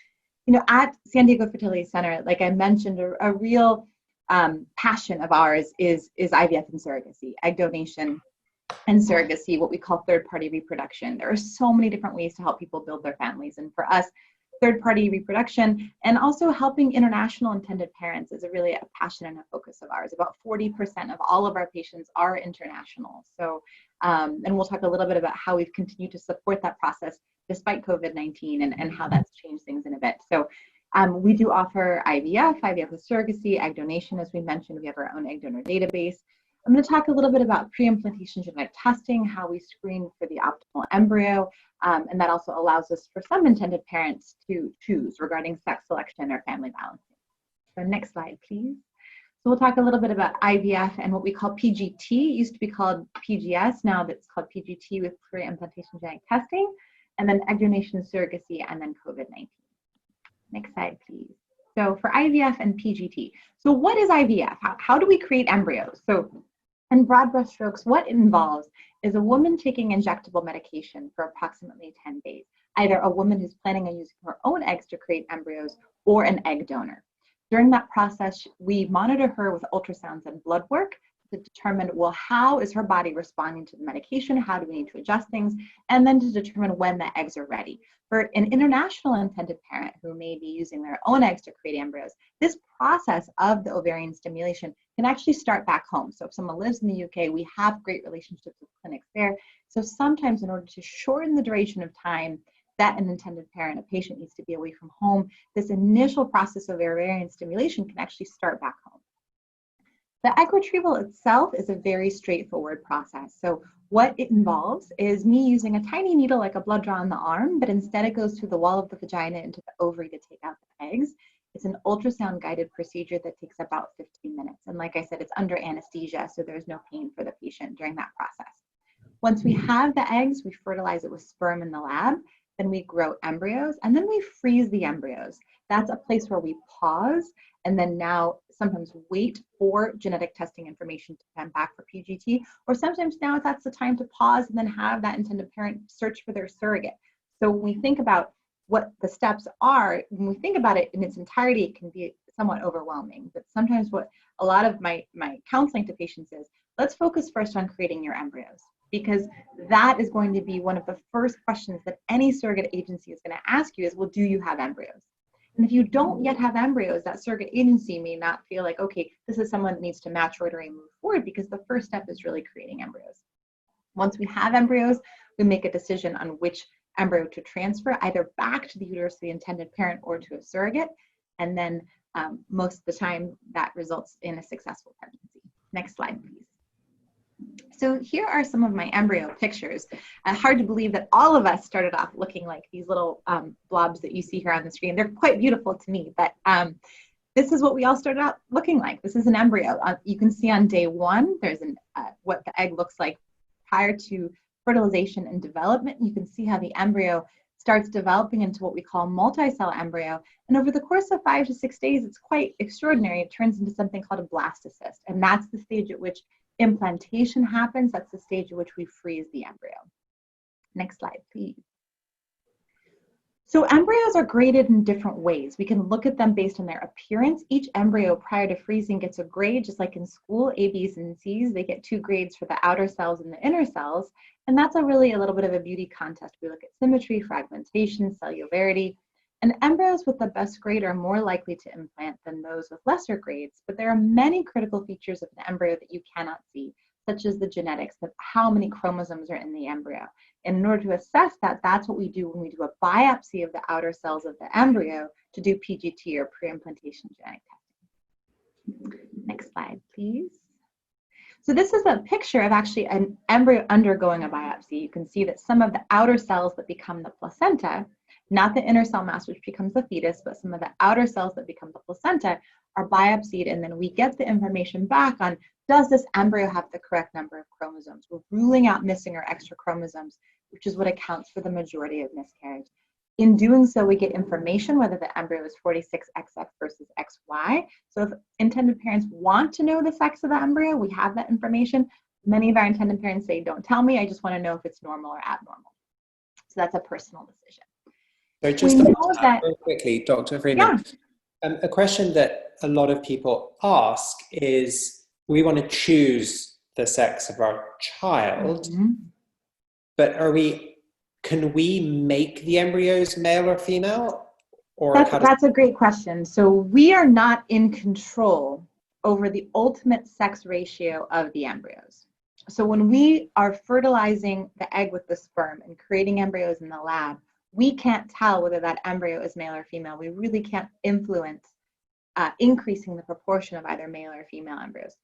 [SPEAKER 2] you know, at San Diego Fertility Center, like I mentioned, a real passion of ours is IVF and surrogacy, egg donation and surrogacy, what we call third-party reproduction. There are so many different ways to help people build their families. And for us, third-party reproduction and also helping international intended parents is really a passion and a focus of ours. About 40% of all of our patients are international. So, and we'll talk a little bit about how we've continued to support that process despite COVID-19 and how that's changed things in a bit. So we do offer IVF with surrogacy, egg donation. As we mentioned, we have our own egg donor database. I'm going to talk a little bit about pre-implantation genetic testing, how we screen for the optimal embryo, and that also allows us for some intended parents to choose regarding sex selection or family balancing. So next slide, please. So we'll talk a little bit about IVF and what we call PGT. It used to be called PGS, now it's called PGT with pre-implantation genetic testing, and then egg donation, surrogacy, and then COVID-19. Next slide, please. So for IVF and PGT. So what is IVF? How do we create embryos? So in broad brushstrokes, what it involves is a woman taking injectable medication for approximately 10 days, either a woman who's planning on using her own eggs to create embryos or an egg donor. During that process, we monitor her with ultrasounds and blood work to determine, well, how is her body responding to the medication? How do we need to adjust things? And then to determine when the eggs are ready. For an international intended parent who may be using their own eggs to create embryos, this process of the ovarian stimulation can actually start back home. So if someone lives in the UK, we have great relationships with clinics there. So sometimes in order to shorten the duration of time that an intended parent, a patient needs to be away from home, this initial process of ovarian stimulation can actually start back home. The egg retrieval itself is a very straightforward process. So what it involves is me using a tiny needle like a blood draw on the arm, but instead it goes through the wall of the vagina into the ovary to take out the eggs. It's an ultrasound guided procedure that takes about 15 minutes. And like I said, it's under anesthesia, so there's no pain for the patient during that process. Once we have the eggs, we fertilize it with sperm in the lab, then we grow embryos, and then we freeze the embryos. That's a place where we pause and then now sometimes wait for genetic testing information to come back for PGT, or sometimes now that's the time to pause and then have that intended parent search for their surrogate. So when we think about what the steps are, when we think about it in its entirety, it can be somewhat overwhelming. But sometimes what a lot of my counseling to patients is, let's focus first on creating your embryos, because that is going to be one of the first questions that any surrogate agency is going to ask you is, well, do you have embryos? And if you don't yet have embryos, that surrogate agency may not feel like, okay, this is someone that needs to match order and move forward, because the first step is really creating embryos. Once we have embryos, we make a decision on which embryo to transfer, either back to the uterus of the intended parent or to a surrogate. And then most of the time that results in a successful pregnancy. Next slide, please. So here are some of my embryo pictures. Hard to believe that all of us started off looking like these little blobs that you see here on the screen. They're quite beautiful to me, but this is what we all started out looking like. This is an embryo. You can see on day one, there's what the egg looks like prior to fertilization and development. You can see how the embryo starts developing into what we call multi-cell embryo. And over the course of 5 to 6 days, it's quite extraordinary. It turns into something called a blastocyst. And that's the stage at which implantation happens. That's the stage at which we freeze the embryo. Next slide, please. So embryos are graded in different ways. We can look at them based on their appearance. Each embryo prior to freezing gets a grade, just like in school, A, B's, and C's. They get 2 grades for the outer cells and the inner cells. And that's really a little bit of a beauty contest. We look at symmetry, fragmentation, cellularity. And embryos with the best grade are more likely to implant than those with lesser grades. But there are many critical features of an embryo that you cannot see, such as the genetics, of how many chromosomes are in the embryo. And in order to assess that, that's what we do when we do a biopsy of the outer cells of the embryo to do PGT or pre-implantation genetic testing. Next slide, please. So this is a picture of actually an embryo undergoing a biopsy. You can see that some of the outer cells that become the placenta, not the inner cell mass which becomes the fetus, but some of the outer cells that become the placenta are biopsied, and then we get the information back on, does this embryo have the correct number of chromosomes? We're ruling out missing or extra chromosomes, which is what accounts for the majority of miscarriage. In doing so, we get information whether the embryo is 46XX versus XY. So if intended parents want to know the sex of the embryo, we have that information. Many of our intended parents say, don't tell me, I just want to know if it's normal or abnormal. So that's a personal decision.
[SPEAKER 1] So just very quickly, Dr. Freeman, a question that a lot of people ask is, we want to choose the sex of our child, but can we make the embryos male or female? Or
[SPEAKER 2] that's a great question. So we are not in control over the ultimate sex ratio of the embryos. So when we are fertilizing the egg with the sperm and creating embryos in the lab, we can't tell whether that embryo is male or female. We really can't influence increasing the proportion of either male or female embryos.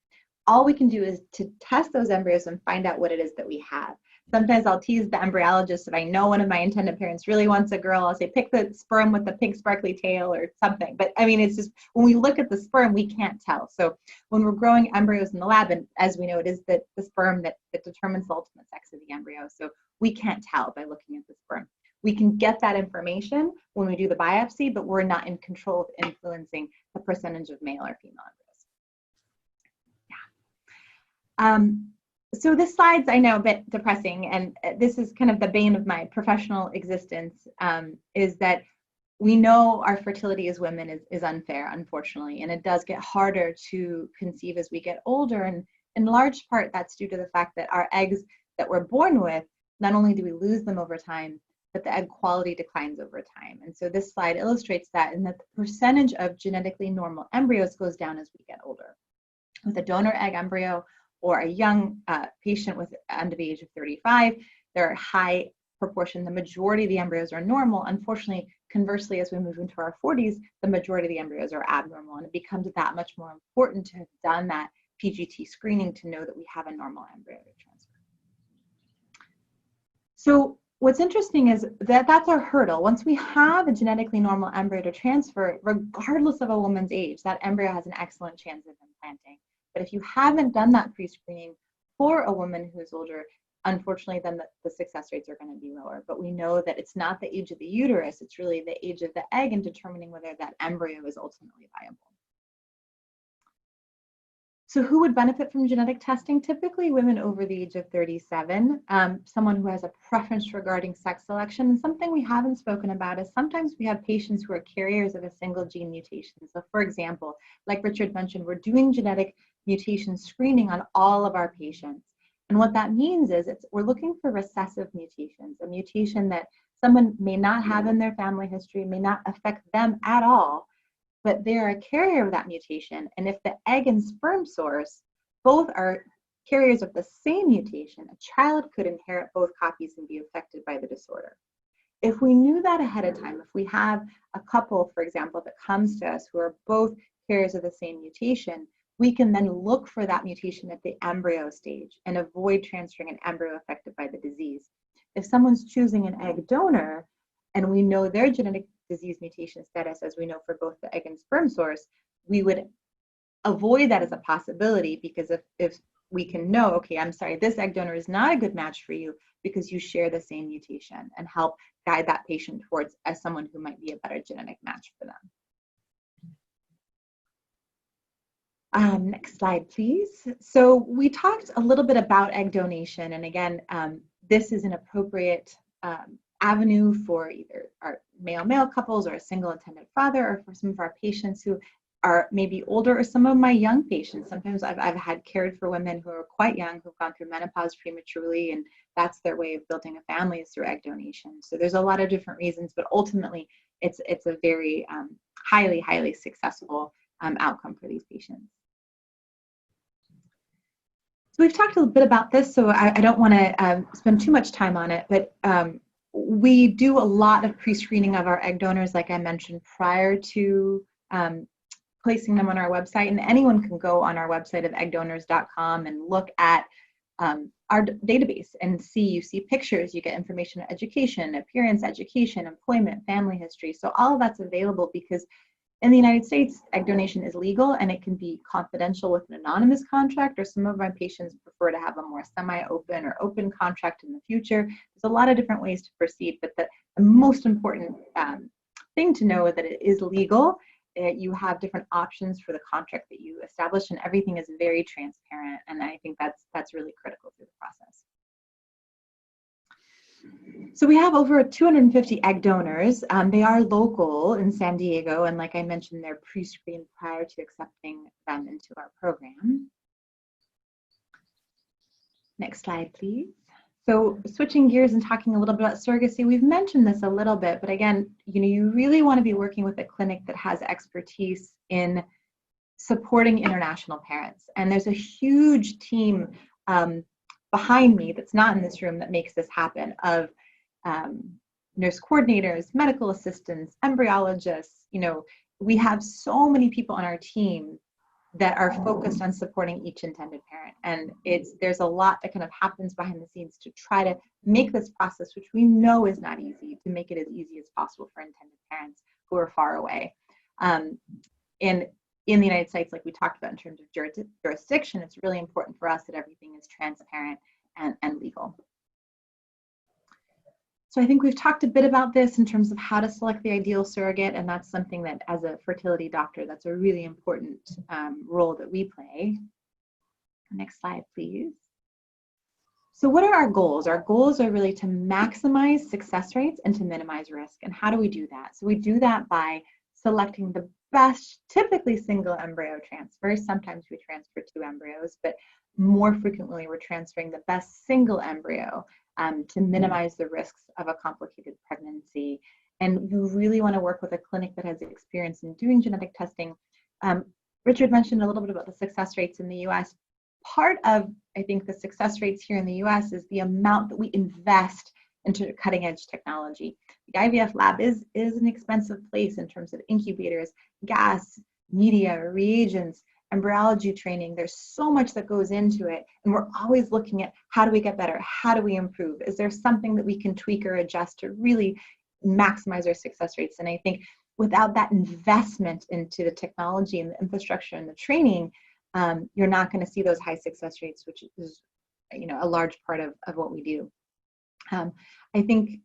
[SPEAKER 2] All we can do is to test those embryos and find out what it is that we have. Sometimes I'll tease the embryologist if I know one of my intended parents really wants a girl. I'll say, pick the sperm with the pink sparkly tail or something. But I mean, it's just, when we look at the sperm, we can't tell. So when we're growing embryos in the lab, and as we know, it is the sperm that determines the ultimate sex of the embryo. So we can't tell by looking at the sperm. We can get that information when we do the biopsy, but we're not in control of influencing the percentage of male or female embryos. So this slide's, I know, a bit depressing, and this is kind of the bane of my professional existence, is that we know our fertility as women is unfair, unfortunately, and it does get harder to conceive as we get older, and in large part that's due to the fact that our eggs that we're born with, not only do we lose them over time, but the egg quality declines over time. And so this slide illustrates that, in that the percentage of genetically normal embryos goes down as we get older. With a donor egg embryo, or a young patient with under the age of 35, there are high proportion, the majority of the embryos are normal. Unfortunately, conversely, as we move into our 40s, the majority of the embryos are abnormal, and it becomes that much more important to have done that PGT screening to know that we have a normal embryo to transfer. So what's interesting is that that's our hurdle. Once we have a genetically normal embryo to transfer, regardless of a woman's age, that embryo has an excellent chance of implanting. But if you haven't done that pre-screening for a woman who's older, unfortunately, then the success rates are going to be lower. But we know that it's not the age of the uterus, it's really the age of the egg in determining whether that embryo is ultimately viable. So who would benefit from genetic testing? Typically women over the age of 37, someone who has a preference regarding sex selection. And something we haven't spoken about is sometimes we have patients who are carriers of a single gene mutation. So for example, like Richard mentioned, we're doing genetic mutation screening on all of our patients. And what that means is we're looking for recessive mutations, a mutation that someone may not have in their family history, may not affect them at all, but they're a carrier of that mutation. And if the egg and sperm source both are carriers of the same mutation, a child could inherit both copies and be affected by the disorder. If we knew that ahead of time, if we have a couple, for example, that comes to us who are both carriers of the same mutation, we can then look for that mutation at the embryo stage and avoid transferring an embryo affected by the disease. If someone's choosing an egg donor and we know their genetic disease mutation status, as we know for both the egg and sperm source, we would avoid that as a possibility, because if we can know, okay, I'm sorry, this egg donor is not a good match for you because you share the same mutation, and help guide that patient towards as someone who might be a better genetic match for them. Next slide, please. So we talked a little bit about egg donation, and again, this is an appropriate avenue for either our male-male couples or a single intended father, or for some of our patients who are maybe older, or some of my young patients. Sometimes I've had cared for women who are quite young, who've gone through menopause prematurely, and that's their way of building a family, is through egg donation. So there's a lot of different reasons, but ultimately it's a very highly successful outcome for these patients. So we've talked a little bit about this, so I don't want to spend too much time on it, but we do a lot of pre-screening of our egg donors, like I mentioned, prior to placing them on our website, and anyone can go on our website of eggdonors.com and look at our database and you see pictures, you get information on education, appearance, education, employment, family history. So all of that's available because in the United States, egg donation is legal and it can be confidential with an anonymous contract, or some of my patients prefer to have a more semi-open or open contract in the future. There's a lot of different ways to proceed, but the most important thing to know is that it is legal. You have different options for the contract that you establish, and everything is very transparent. And I think that's really critical through the process. So we have over 250 egg donors. They are local in San Diego, and like I mentioned, they're pre-screened prior to accepting them into our program. Next slide, please. So switching gears and talking a little bit about surrogacy, we've mentioned this a little bit, but again, you really want to be working with a clinic that has expertise in supporting international parents. And there's a huge team behind me that's not in this room that makes this happen, of nurse coordinators, medical assistants, embryologists. We have so many people on our team that are focused on supporting each intended parent. And there's a lot that kind of happens behind the scenes to try to make this process, which we know is not easy, to make it as easy as possible for intended parents who are far away. In the United States, like we talked about in terms of jurisdiction, it's really important for us that everything is transparent and legal. So I think we've talked a bit about this in terms of how to select the ideal surrogate, and that's something that as a fertility doctor, that's a really important role that we play. Next slide, please. So what are our goals? Our goals are really to maximize success rates and to minimize risk. And how do we do that? So we do that by selecting the best, typically single embryo transfers. Sometimes we transfer 2 embryos, but more frequently we're transferring the best single embryo to minimize the risks of a complicated pregnancy. And you really want to work with a clinic that has experience in doing genetic testing. Richard mentioned a little bit about the success rates in the US. Part of, I think, the success rates here in the US is the amount that we invest into cutting edge technology. The IVF lab is an expensive place in terms of incubators, gas, media, reagents, embryology training. There's so much that goes into it, and we're always looking at how do we get better, how do we improve, is there something that we can tweak or adjust to really maximize our success rates. And I think without that investment into the technology and the infrastructure and the training, you're not going to see those high success rates, which is a large part of what we do. I think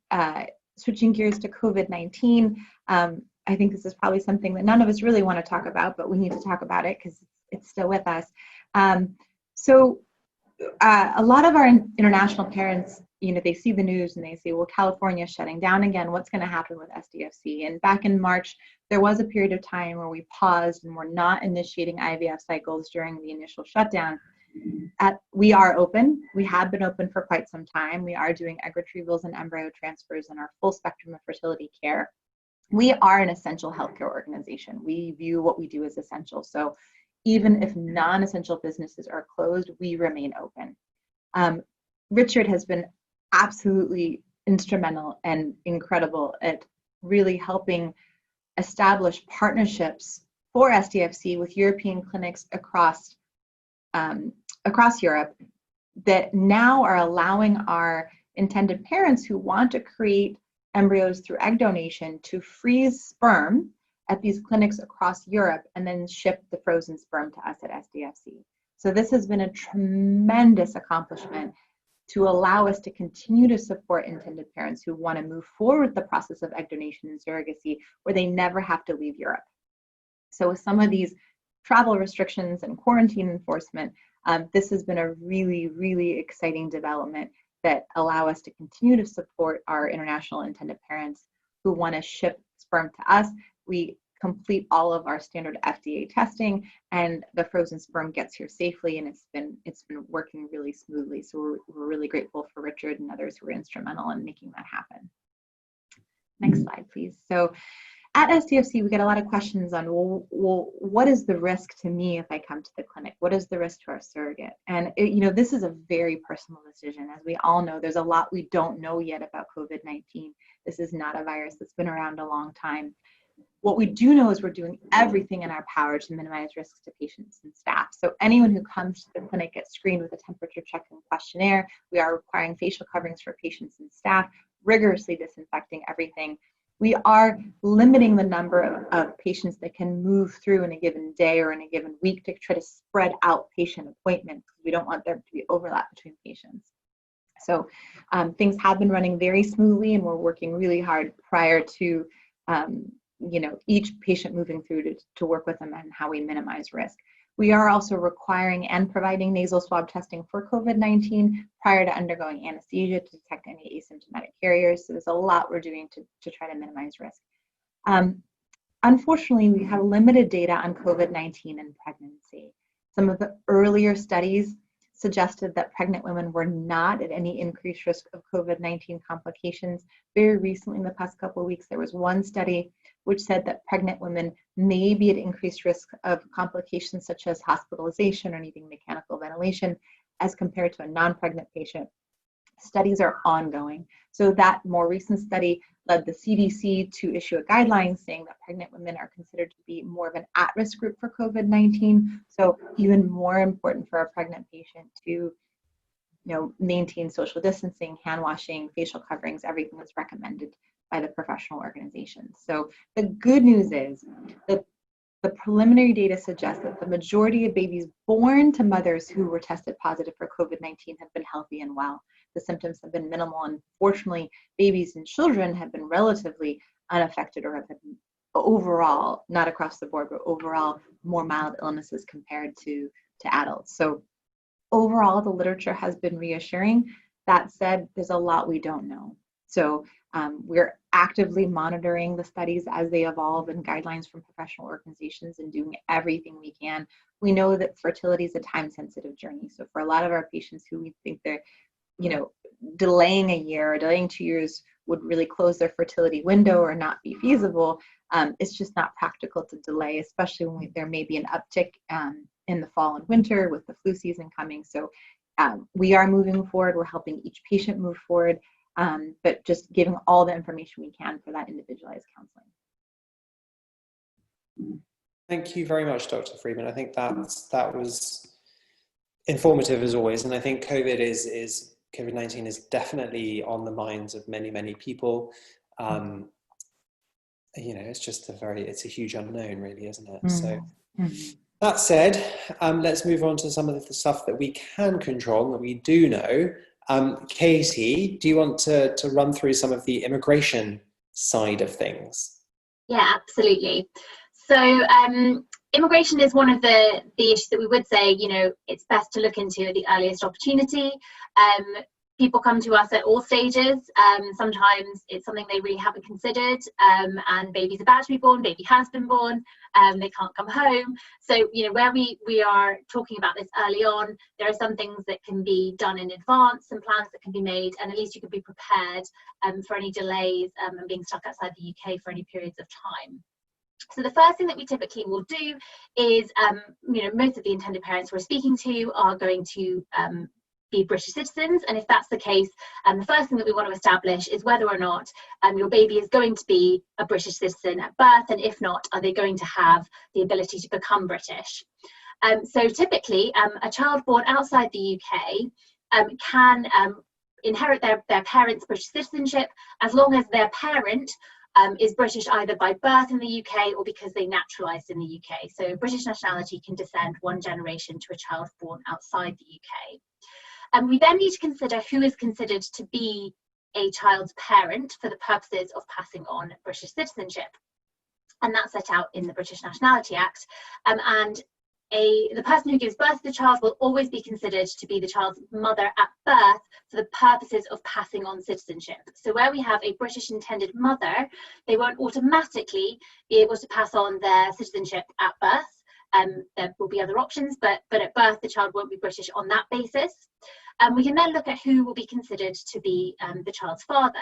[SPEAKER 2] switching gears to COVID-19, I think this is probably something that none of us really want to talk about, but we need to talk about it because it's still with us. So a lot of our international parents, they see the news and they say, well, California is shutting down again. What's going to happen with SDFC? And back in March, there was a period of time where we paused and were not initiating IVF cycles during the initial shutdown. We are open. We have been open for quite some time. We are doing egg retrievals and embryo transfers in our full spectrum of fertility care. We are an essential healthcare organization. We view what we do as essential. So even if non-essential businesses are closed, we remain open. Richard has been absolutely instrumental and incredible at really helping establish partnerships for SDFC with European clinics across Europe that now are allowing our intended parents who want to create embryos through egg donation to freeze sperm at these clinics across Europe and then ship the frozen sperm to us at SDFC. So this has been a tremendous accomplishment to allow us to continue to support intended parents who want to move forward with the process of egg donation and surrogacy where they never have to leave Europe. So with some of these travel restrictions and quarantine enforcement, this has been a really, really exciting development that allow us to continue to support our international intended parents who want to ship sperm to us. We complete all of our standard FDA testing, and the frozen sperm gets here safely, and it's been working really smoothly. So we're really grateful for Richard and others who were instrumental in making that happen. Next slide, please. So at SDFC, we get a lot of questions on, well, what is the risk to me if I come to the clinic? What is the risk to our surrogate? And this is a very personal decision. As we all know, there's a lot we don't know yet about COVID-19. This is not a virus that's been around a long time. What we do know is we're doing everything in our power to minimize risks to patients and staff. So anyone who comes to the clinic gets screened with a temperature check and questionnaire. We are requiring facial coverings for patients and staff, rigorously disinfecting everything. We are limiting the number of patients that can move through in a given day or in a given week to try to spread out patient appointments. We don't want there to be overlap between patients. So things have been running very smoothly, and we're working really hard prior to each patient moving through to work with them and how we minimize risk. We are also requiring and providing nasal swab testing for COVID-19 prior to undergoing anesthesia to detect any asymptomatic carriers. So there's a lot we're doing to try to minimize risk. Unfortunately, we have limited data on COVID-19 and pregnancy. Some of the earlier studies suggested that pregnant women were not at any increased risk of COVID-19 complications. Very recently, in the past couple of weeks, there was one study which said that pregnant women may be at increased risk of complications such as hospitalization or needing mechanical ventilation as compared to a non-pregnant patient. Studies are ongoing. So that more recent study led the CDC to issue a guideline saying that pregnant women are considered to be more of an at-risk group for COVID-19. So even more important for a pregnant patient to maintain social distancing, hand washing, facial coverings, everything that's recommended by the professional organizations. So the good news is that the preliminary data suggests that the majority of babies born to mothers who were tested positive for COVID-19 have been healthy and well. The symptoms have been minimal, and fortunately, babies and children have been relatively unaffected or have been overall, not across the board, but overall more mild illnesses compared to adults. So overall, the literature has been reassuring. That said, there's a lot we don't know. So we're actively monitoring the studies as they evolve and guidelines from professional organizations and doing everything we can. We know that fertility is a time-sensitive journey. So for a lot of our patients who we think they're, delaying a year or delaying 2 years would really close their fertility window or not be feasible, it's just not practical to delay, especially when there may be an uptick in the fall and winter with the flu season coming. So we are moving forward. We're helping each patient move forward. But just giving all the information we can for that individualized counseling.
[SPEAKER 1] Thank you very much, Dr. Freeman. I think that was informative as always, and I think COVID-19 is definitely on the minds of many, many people. It's just it's a huge unknown, really, isn't it? So that said, let's move on to some of the stuff that we can control, that we do know. Katie, do you want to run through some of the immigration side of things?
[SPEAKER 5] Yeah, absolutely. So immigration is one of the issues that we would say, it's best to look into at the earliest opportunity. People come to us at all stages. Sometimes it's something they really haven't considered, and baby's about to be born, baby has been born, they can't come home. So, where we are talking about this early on, there are some things that can be done in advance, some plans that can be made, and at least you can be prepared for any delays and being stuck outside the UK for any periods of time. So the first thing that we typically will do is, most of the intended parents we're speaking to are going to be British citizens, and if that's the case, the first thing that we want to establish is whether or not your baby is going to be a British citizen at birth, and if not, are they going to have the ability to become British. So typically, a child born outside the UK can inherit their parents' British citizenship as long as their parent is British either by birth in the UK or because they naturalised in the UK. So British nationality can descend one generation to a child born outside the UK. And we then need to consider who is considered to be a child's parent for the purposes of passing on British citizenship. And that's set out in the British Nationality Act. The person who gives birth to the child will always be considered to be the child's mother at birth for the purposes of passing on citizenship. So where we have a British intended mother, they won't automatically be able to pass on their citizenship at birth. There will be other options, but at birth the child won't be British on that basis. We can then look at who will be considered to be the child's father.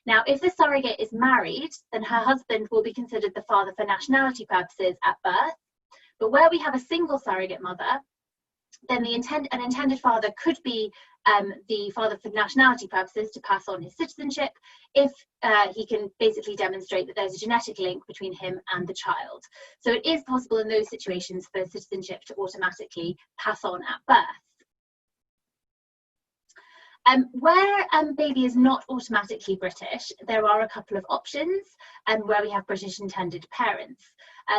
[SPEAKER 5] Now, if the surrogate is married, then her husband will be considered the father for nationality purposes at birth. But where we have a single surrogate mother, then an intended father could be the father for nationality purposes to pass on his citizenship if he can basically demonstrate that there's a genetic link between him and the child. So it is possible in those situations for citizenship to automatically pass on at birth. Where baby is not automatically British, there are a couple of options where we have British intended parents.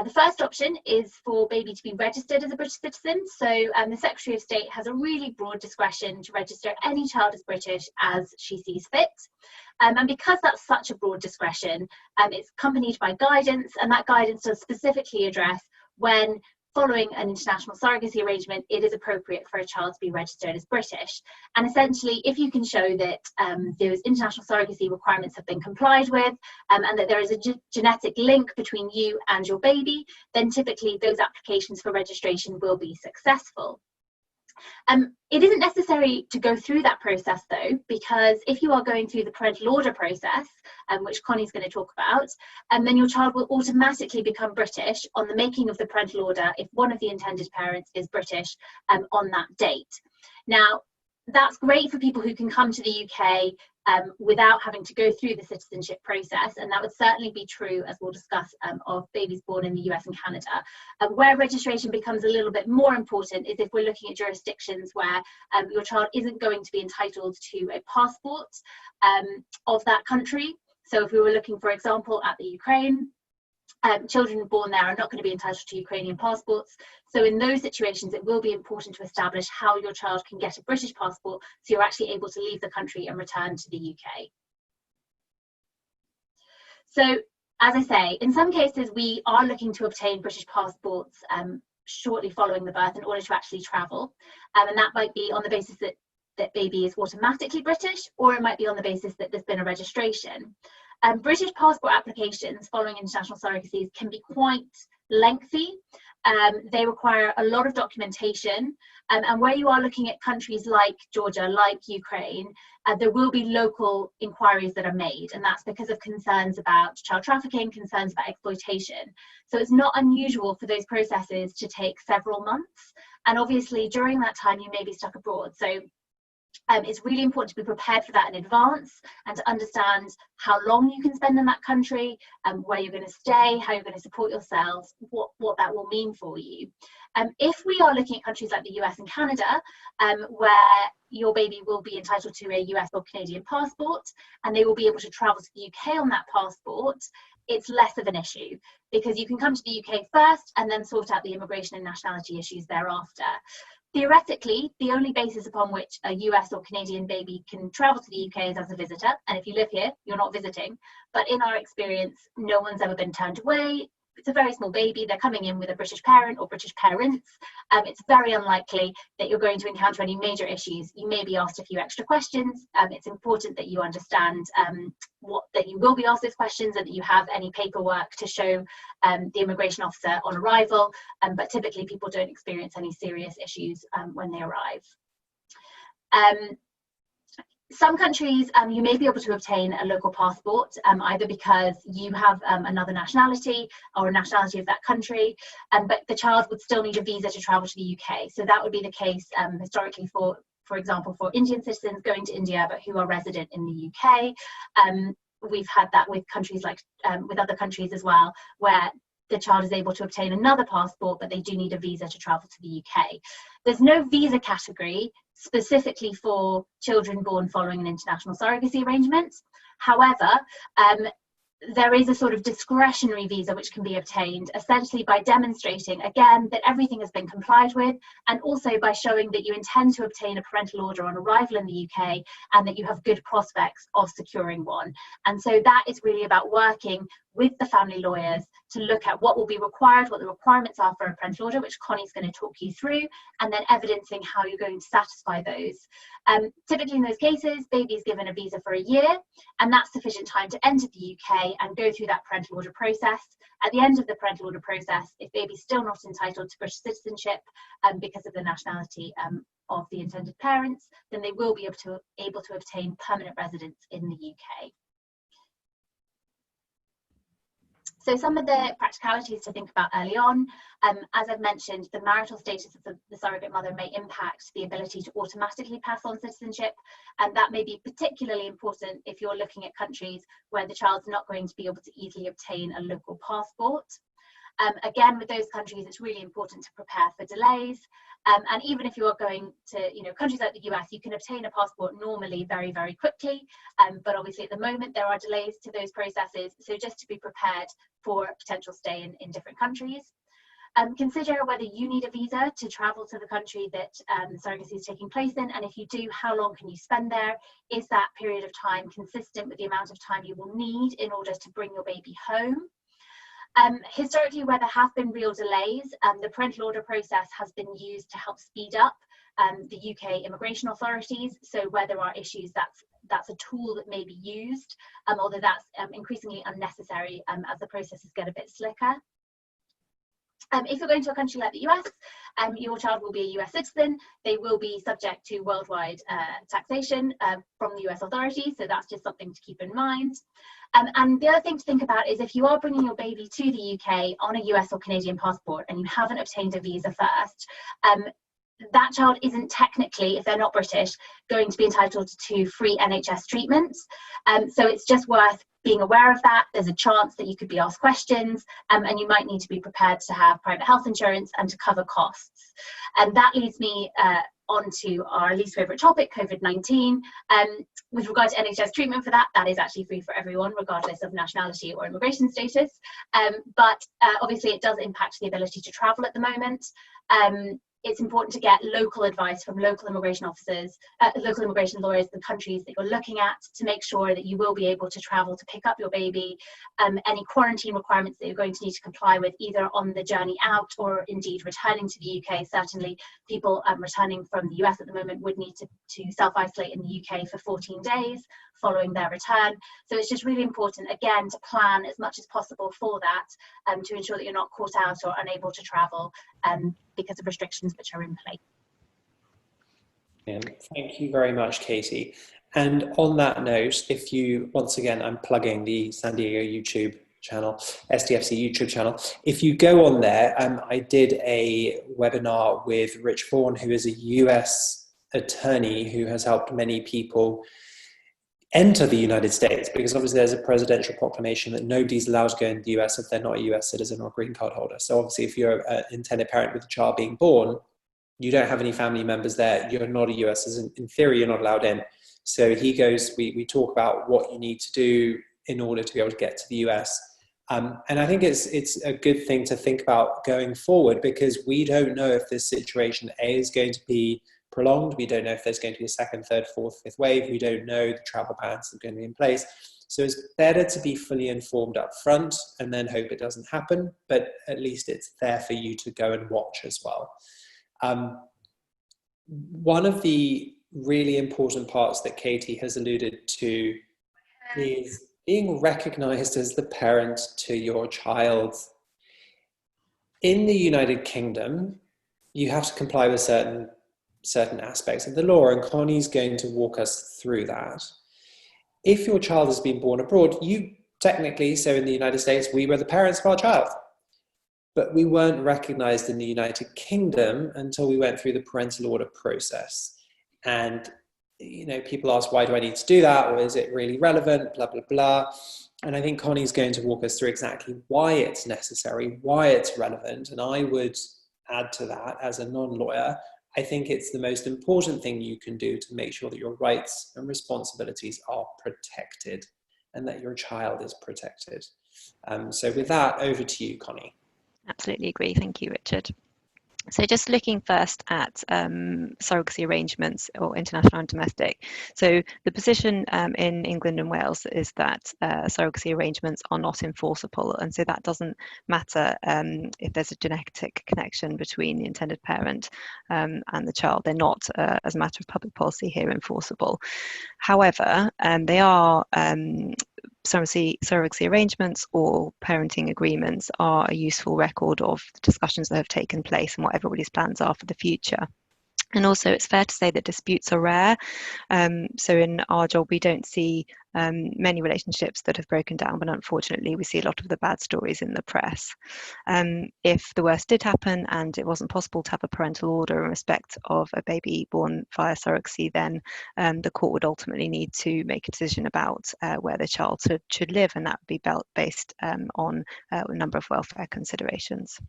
[SPEAKER 5] The first option is for baby to be registered as a British citizen. So the Secretary of State has a really broad discretion to register any child as British as she sees fit. And because that's such a broad discretion, it's accompanied by guidance, and that guidance does specifically address when following an international surrogacy arrangement, it is appropriate for a child to be registered as British. And essentially, if you can show that those international surrogacy requirements have been complied with and that there is a genetic link between you and your baby, then typically those applications for registration will be successful. It isn't necessary to go through that process though, because if you are going through the parental order process, which Connie's going to talk about, then your child will automatically become British on the making of the parental order if one of the intended parents is British on that date. Now, that's great for people who can come to the UK without having to go through the citizenship process, and that would certainly be true, as we'll discuss, of babies born in the US and Canada. Where registration becomes a little bit more important is if we're looking at jurisdictions where your child isn't going to be entitled to a passport of that country. So if we were looking, for example, at the Ukraine, children born there are not going to be entitled to Ukrainian passports. So in those situations, it will be important to establish how your child can get a British passport so you're actually able to leave the country and return to the UK. So, as I say, in some cases, we are looking to obtain British passports shortly following the birth in order to actually travel. And that might be on the basis that baby is automatically British, or it might be on the basis that there's been a registration. British passport applications following international surrogacies can be quite lengthy. They require a lot of documentation, and where you are looking at countries like Georgia, like Ukraine, there will be local inquiries that are made, and that's because of concerns about child trafficking, concerns about exploitation. So it's not unusual for those processes to take several months, and obviously during that time you may be stuck abroad. So it's really important to be prepared for that in advance and to understand how long you can spend in that country, where you're going to stay, how you're going to support yourselves, what that will mean for you. If we are looking at countries like the US and Canada, where your baby will be entitled to a US or Canadian passport and they will be able to travel to the UK on that passport, it's less of an issue because you can come to the UK first and then sort out the immigration and nationality issues thereafter. Theoretically, the only basis upon which a US or Canadian baby can travel to the UK is as a visitor, and if you live here, you're not visiting. But in our experience, no one's ever been turned away. It's a very small baby, they're coming in with a British parent or British parents. It's very unlikely that you're going to encounter any major issues. You may be asked a few extra questions. It's important that you understand that you will be asked those questions and that you have any paperwork to show the immigration officer on arrival, but typically people don't experience any serious issues when they arrive. Some countries you may be able to obtain a local passport either because you have another nationality or a nationality of that country, but the child would still need a visa to travel to the UK. So that would be the case historically for example, for Indian citizens going to India but who are resident in the UK. We've had that with countries like with other countries as well, where the child is able to obtain another passport, but they do need a visa to travel to the UK. There's no visa category specifically for children born following an international surrogacy arrangement. However, there is a sort of discretionary visa which can be obtained essentially by demonstrating again that everything has been complied with, and also by showing that you intend to obtain a parental order on arrival in the UK and that you have good prospects of securing one. And so that is really about working with the family lawyers to look at what will be required, what the requirements are for a parental order, which Connie's going to talk you through, and then evidencing how you're going to satisfy those. Typically in those cases, baby is given a visa for a year, and that's sufficient time to enter the UK and go through that parental order process. At the end of the parental order process, if baby's still not entitled to British citizenship because of the nationality of the intended parents, then they will be able to obtain permanent residence in the UK. So some of the practicalities to think about early on, as I've mentioned, the marital status of the surrogate mother may impact the ability to automatically pass on citizenship, and that may be particularly important if you're looking at countries where the child's not going to be able to easily obtain a local passport. Again, with those countries, it's really important to prepare for delays. And even if you are going to, countries like the US, you can obtain a passport normally very, very quickly. But obviously at the moment, there are delays to those processes. So just to be prepared for a potential stay in different countries. Consider whether you need a visa to travel to the country that surrogacy is taking place in. And if you do, how long can you spend there? Is that period of time consistent with the amount of time you will need in order to bring your baby home? Historically, where there have been real delays, the parental order process has been used to help speed up the UK immigration authorities. So where there are issues, that's a tool that may be used, although that's increasingly unnecessary as the processes get a bit slicker. If you're going to a country like the US, your child will be a US citizen. They will be subject to worldwide taxation from the US authorities. So that's just something to keep in mind. And the other thing to think about is if you are bringing your baby to the UK on a US or Canadian passport and you haven't obtained a visa first, that child isn't technically, if they're not British, going to be entitled to free NHS treatments. So it's just worth being aware of that. There's a chance that you could be asked questions, and you might need to be prepared to have private health insurance and to cover costs. And that leads me on to our least favourite topic, COVID-19. With regard to NHS treatment for that is actually free for everyone, regardless of nationality or immigration status. But obviously it does impact the ability to travel at the moment. It's important to get local advice from local immigration officers, local immigration lawyers, the countries that you're looking at, to make sure that you will be able to travel to pick up your baby. Any quarantine requirements that you're going to need to comply with, either on the journey out or indeed returning to the UK. Certainly people returning from the US at the moment would need to self-isolate in the UK for 14 days following their return. So it's just really important, again, to plan as much as possible for that, to ensure that you're not caught out or unable to travel because of restrictions which are in place.
[SPEAKER 1] Yeah, thank you very much, Katie. And on that note, if you, once again, I'm plugging the San Diego YouTube channel, SDFC YouTube channel. If you go on there, I did a webinar with Rich Vaughan, who is a US attorney who has helped many people enter the United States, because obviously there's a presidential proclamation that nobody's allowed to go into the US if they're not a US citizen or green card holder. So obviously if you're an intended parent with a child being born, you don't have any family members there, you're not a US citizen, in theory you're not allowed in. So he goes, we talk about what you need to do in order to be able to get to the US. And I think it's a good thing to think about going forward, because we don't know if this situation is going to be prolonged. We don't know if there's going to be a second, third, fourth, fifth wave. We don't know the travel bans that are going to be in place. So it's better to be fully informed up front and then hope it doesn't happen, but at least it's there for you to go and watch as well. One of the really important parts that Katie has alluded to is being recognized as the parent to your child. In the United Kingdom, you have to comply with certain aspects of the law, and Connie's going to walk us through that. If your child has been born abroad, you technically, so in the United States, we were the parents of our child, but we weren't recognized in the United Kingdom until we went through the parental order process. And people ask, why do I need to do that? Or is it really relevant? Blah, blah, blah. And I think Connie's going to walk us through exactly why it's necessary, why it's relevant. And I would add to that, as a non-lawyer, I think it's the most important thing you can do to make sure that your rights and responsibilities are protected and that your child is protected. So with that, over to you, Connie.
[SPEAKER 4] Absolutely agree. Thank you, Richard. So just looking first at surrogacy arrangements, or international and domestic. So the position in England and Wales is that surrogacy arrangements are not enforceable, and so that doesn't matter if there's a genetic connection between the intended parent and the child. They're not, as a matter of public policy here, enforceable. However, they are surrogacy arrangements or parenting agreements are a useful record of the discussions that have taken place and what everybody's plans are for the future. And also, it's fair to say that disputes are rare. So in our job, we don't see many relationships that have broken down, but unfortunately, we see a lot of the bad stories in the press. If the worst did happen and it wasn't possible to have a parental order in respect of a baby born via surrogacy, then the court would ultimately need to make a decision about where the child should live, and that would be based on a number of welfare considerations.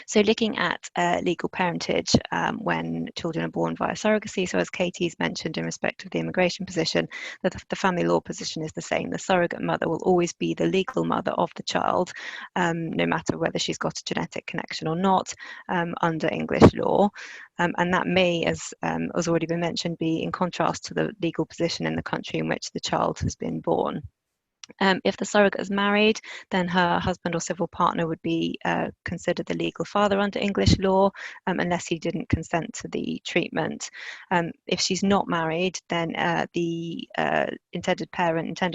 [SPEAKER 4] So looking at legal parentage when children are born via surrogacy, so as Katie's mentioned in respect of the immigration position, the family law position is the same. The surrogate mother will always be the legal mother of the child, no matter whether she's got a genetic connection or not, under English law. And that may, as has already been mentioned, be in contrast to the legal position in the country in which the child has been born. If the surrogate is married, then her husband or civil partner would be considered the legal father under English law, unless he didn't consent to the treatment. If she's not married, then the intended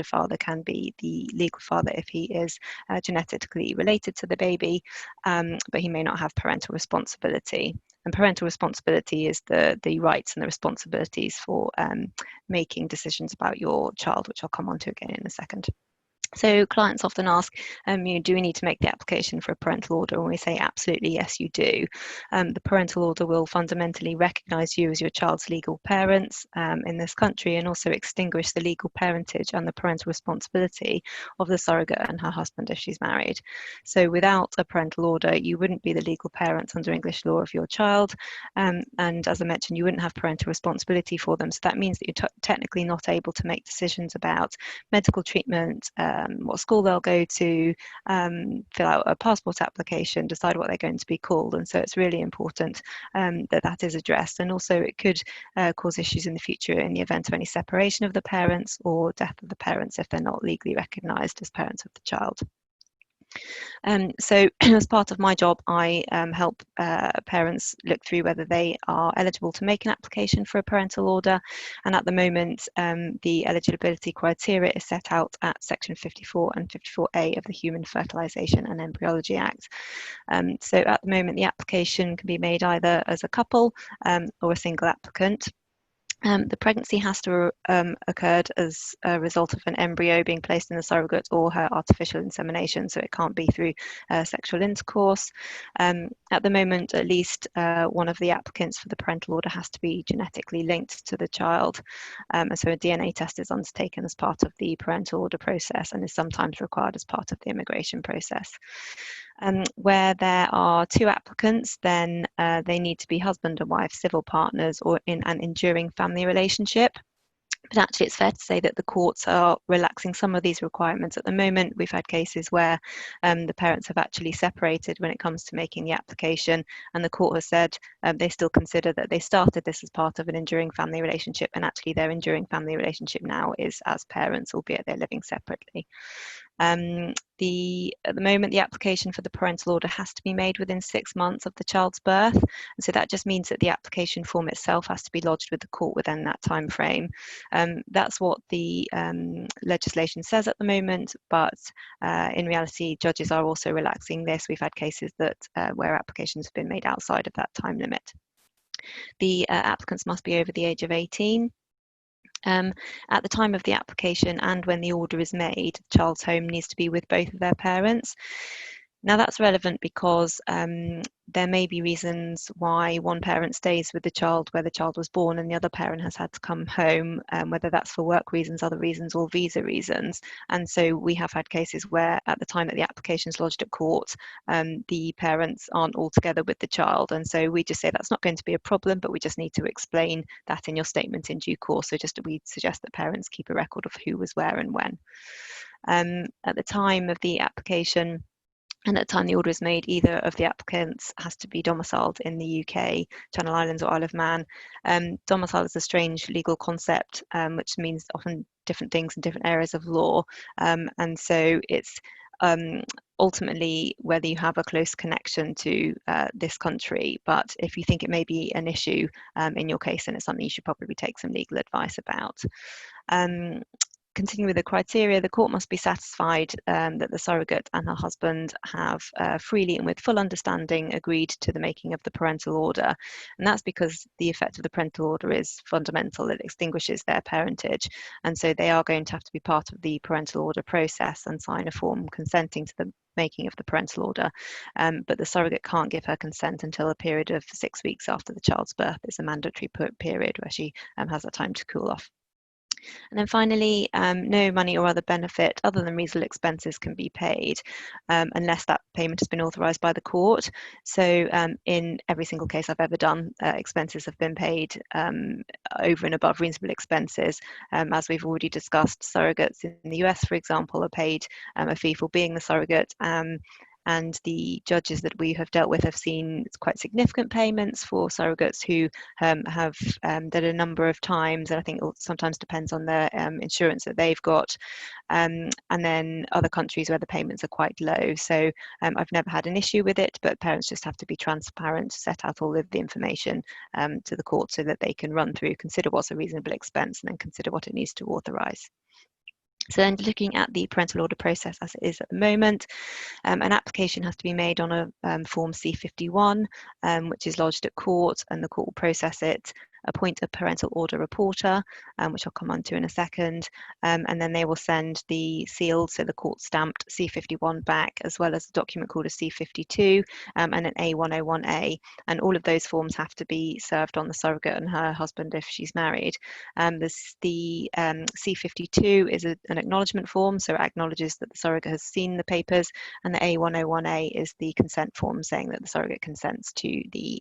[SPEAKER 4] father can be the legal father if he is genetically related to the baby, but he may not have parental responsibility. And parental responsibility is the rights and the responsibilities for making decisions about your child, which I'll come on to again in a second. So clients often ask, do we need to make the application for a parental order? And we say, absolutely, yes, you do. The parental order will fundamentally recognise you as your child's legal parents in this country, and also extinguish the legal parentage and the parental responsibility of the surrogate and her husband if she's married. So without a parental order, you wouldn't be the legal parents under English law of your child. And as I mentioned, you wouldn't have parental responsibility for them. So that means that you're technically not able to make decisions about medical treatment, what school they'll go to, fill out a passport application, decide what they're going to be called. And so it's really important that is addressed. And also it could cause issues in the future in the event of any separation of the parents or death of the parents if they're not legally recognised as parents of the child. So as part of my job, I help parents look through whether they are eligible to make an application for a parental order. And at the moment, the eligibility criteria is set out at Section 54 and 54A of the Human Fertilisation and Embryology Act. So at the moment, the application can be made either as a couple or a single applicant. The pregnancy has to have occurred as a result of an embryo being placed in the surrogate or her artificial insemination, so it can't be through sexual intercourse. At the moment, at least one of the applicants for the parental order has to be genetically linked to the child, and so a DNA test is undertaken as part of the parental order process and is sometimes required as part of the immigration process. Where there are two applicants, then they need to be husband and wife, civil partners, or in an enduring family relationship. But actually, it's fair to say that the courts are relaxing some of these requirements at the moment. We've had cases where the parents have actually separated when it comes to making the application, and the court has said they still consider that they started this as part of an enduring family relationship, and actually their enduring family relationship now is as parents, albeit they're living separately. At the moment, the application for the parental order has to be made within 6 months of the child's birth, and so that just means that the application form itself has to be lodged with the court within that time frame. That's what the legislation says at the moment, but in reality, judges are also relaxing this. We've had cases that where applications have been made outside of that time limit. The applicants must be over the age of 18. At the time of the application and when the order is made, the child's home needs to be with both of their parents. Now that's relevant because there may be reasons why one parent stays with the child where the child was born and the other parent has had to come home, whether that's for work reasons, other reasons, or visa reasons. And so we have had cases where at the time that the application is lodged at court, the parents aren't all together with the child. And so we just say that's not going to be a problem, but we just need to explain that in your statement in due course. So we suggest that parents keep a record of who was where and when. At the time of the application, and at the time the order is made, either of the applicants has to be domiciled in the UK, Channel Islands or Isle of Man. Domicile is a strange legal concept, which means often different things in different areas of law. And so it's ultimately whether you have a close connection to this country. But if you think it may be an issue in your case, then it's something you should probably take some legal advice about. continuing with the criteria, the court must be satisfied that the surrogate and her husband have freely and with full understanding agreed to the making of the parental order. And that's because the effect of the parental order is fundamental. It extinguishes their parentage. And so they are going to have to be part of the parental order process and sign a form consenting to the making of the parental order. But the surrogate can't give her consent until a period of 6 weeks after the child's birth. It's a mandatory period where she has that time to cool off. And then finally, no money or other benefit other than reasonable expenses can be paid unless that payment has been authorised by the court. So in every single case I've ever done, expenses have been paid over and above reasonable expenses. As we've already discussed, surrogates in the US, for example, are paid a fee for being the surrogate. And the judges that we have dealt with have seen quite significant payments for surrogates who have done a number of times, and I think it sometimes depends on the insurance that they've got, and then other countries where the payments are quite low. So I've never had an issue with it, but parents just have to be transparent, set out all of the information to the court so that they can run through, consider what's a reasonable expense, and then consider what it needs to authorise. So then looking at the parental order process as it is at the moment, an application has to be made on a form C51, which is lodged at court, and the court will process it, appoint a parental order reporter, which I'll come on to in a second, and then they will send the sealed, so the court stamped C51 back, as well as a document called a C52 and an A101A, and all of those forms have to be served on the surrogate and her husband if she's married. The C52 is an acknowledgement form, so it acknowledges that the surrogate has seen the papers, and the A101A is the consent form saying that the surrogate consents to the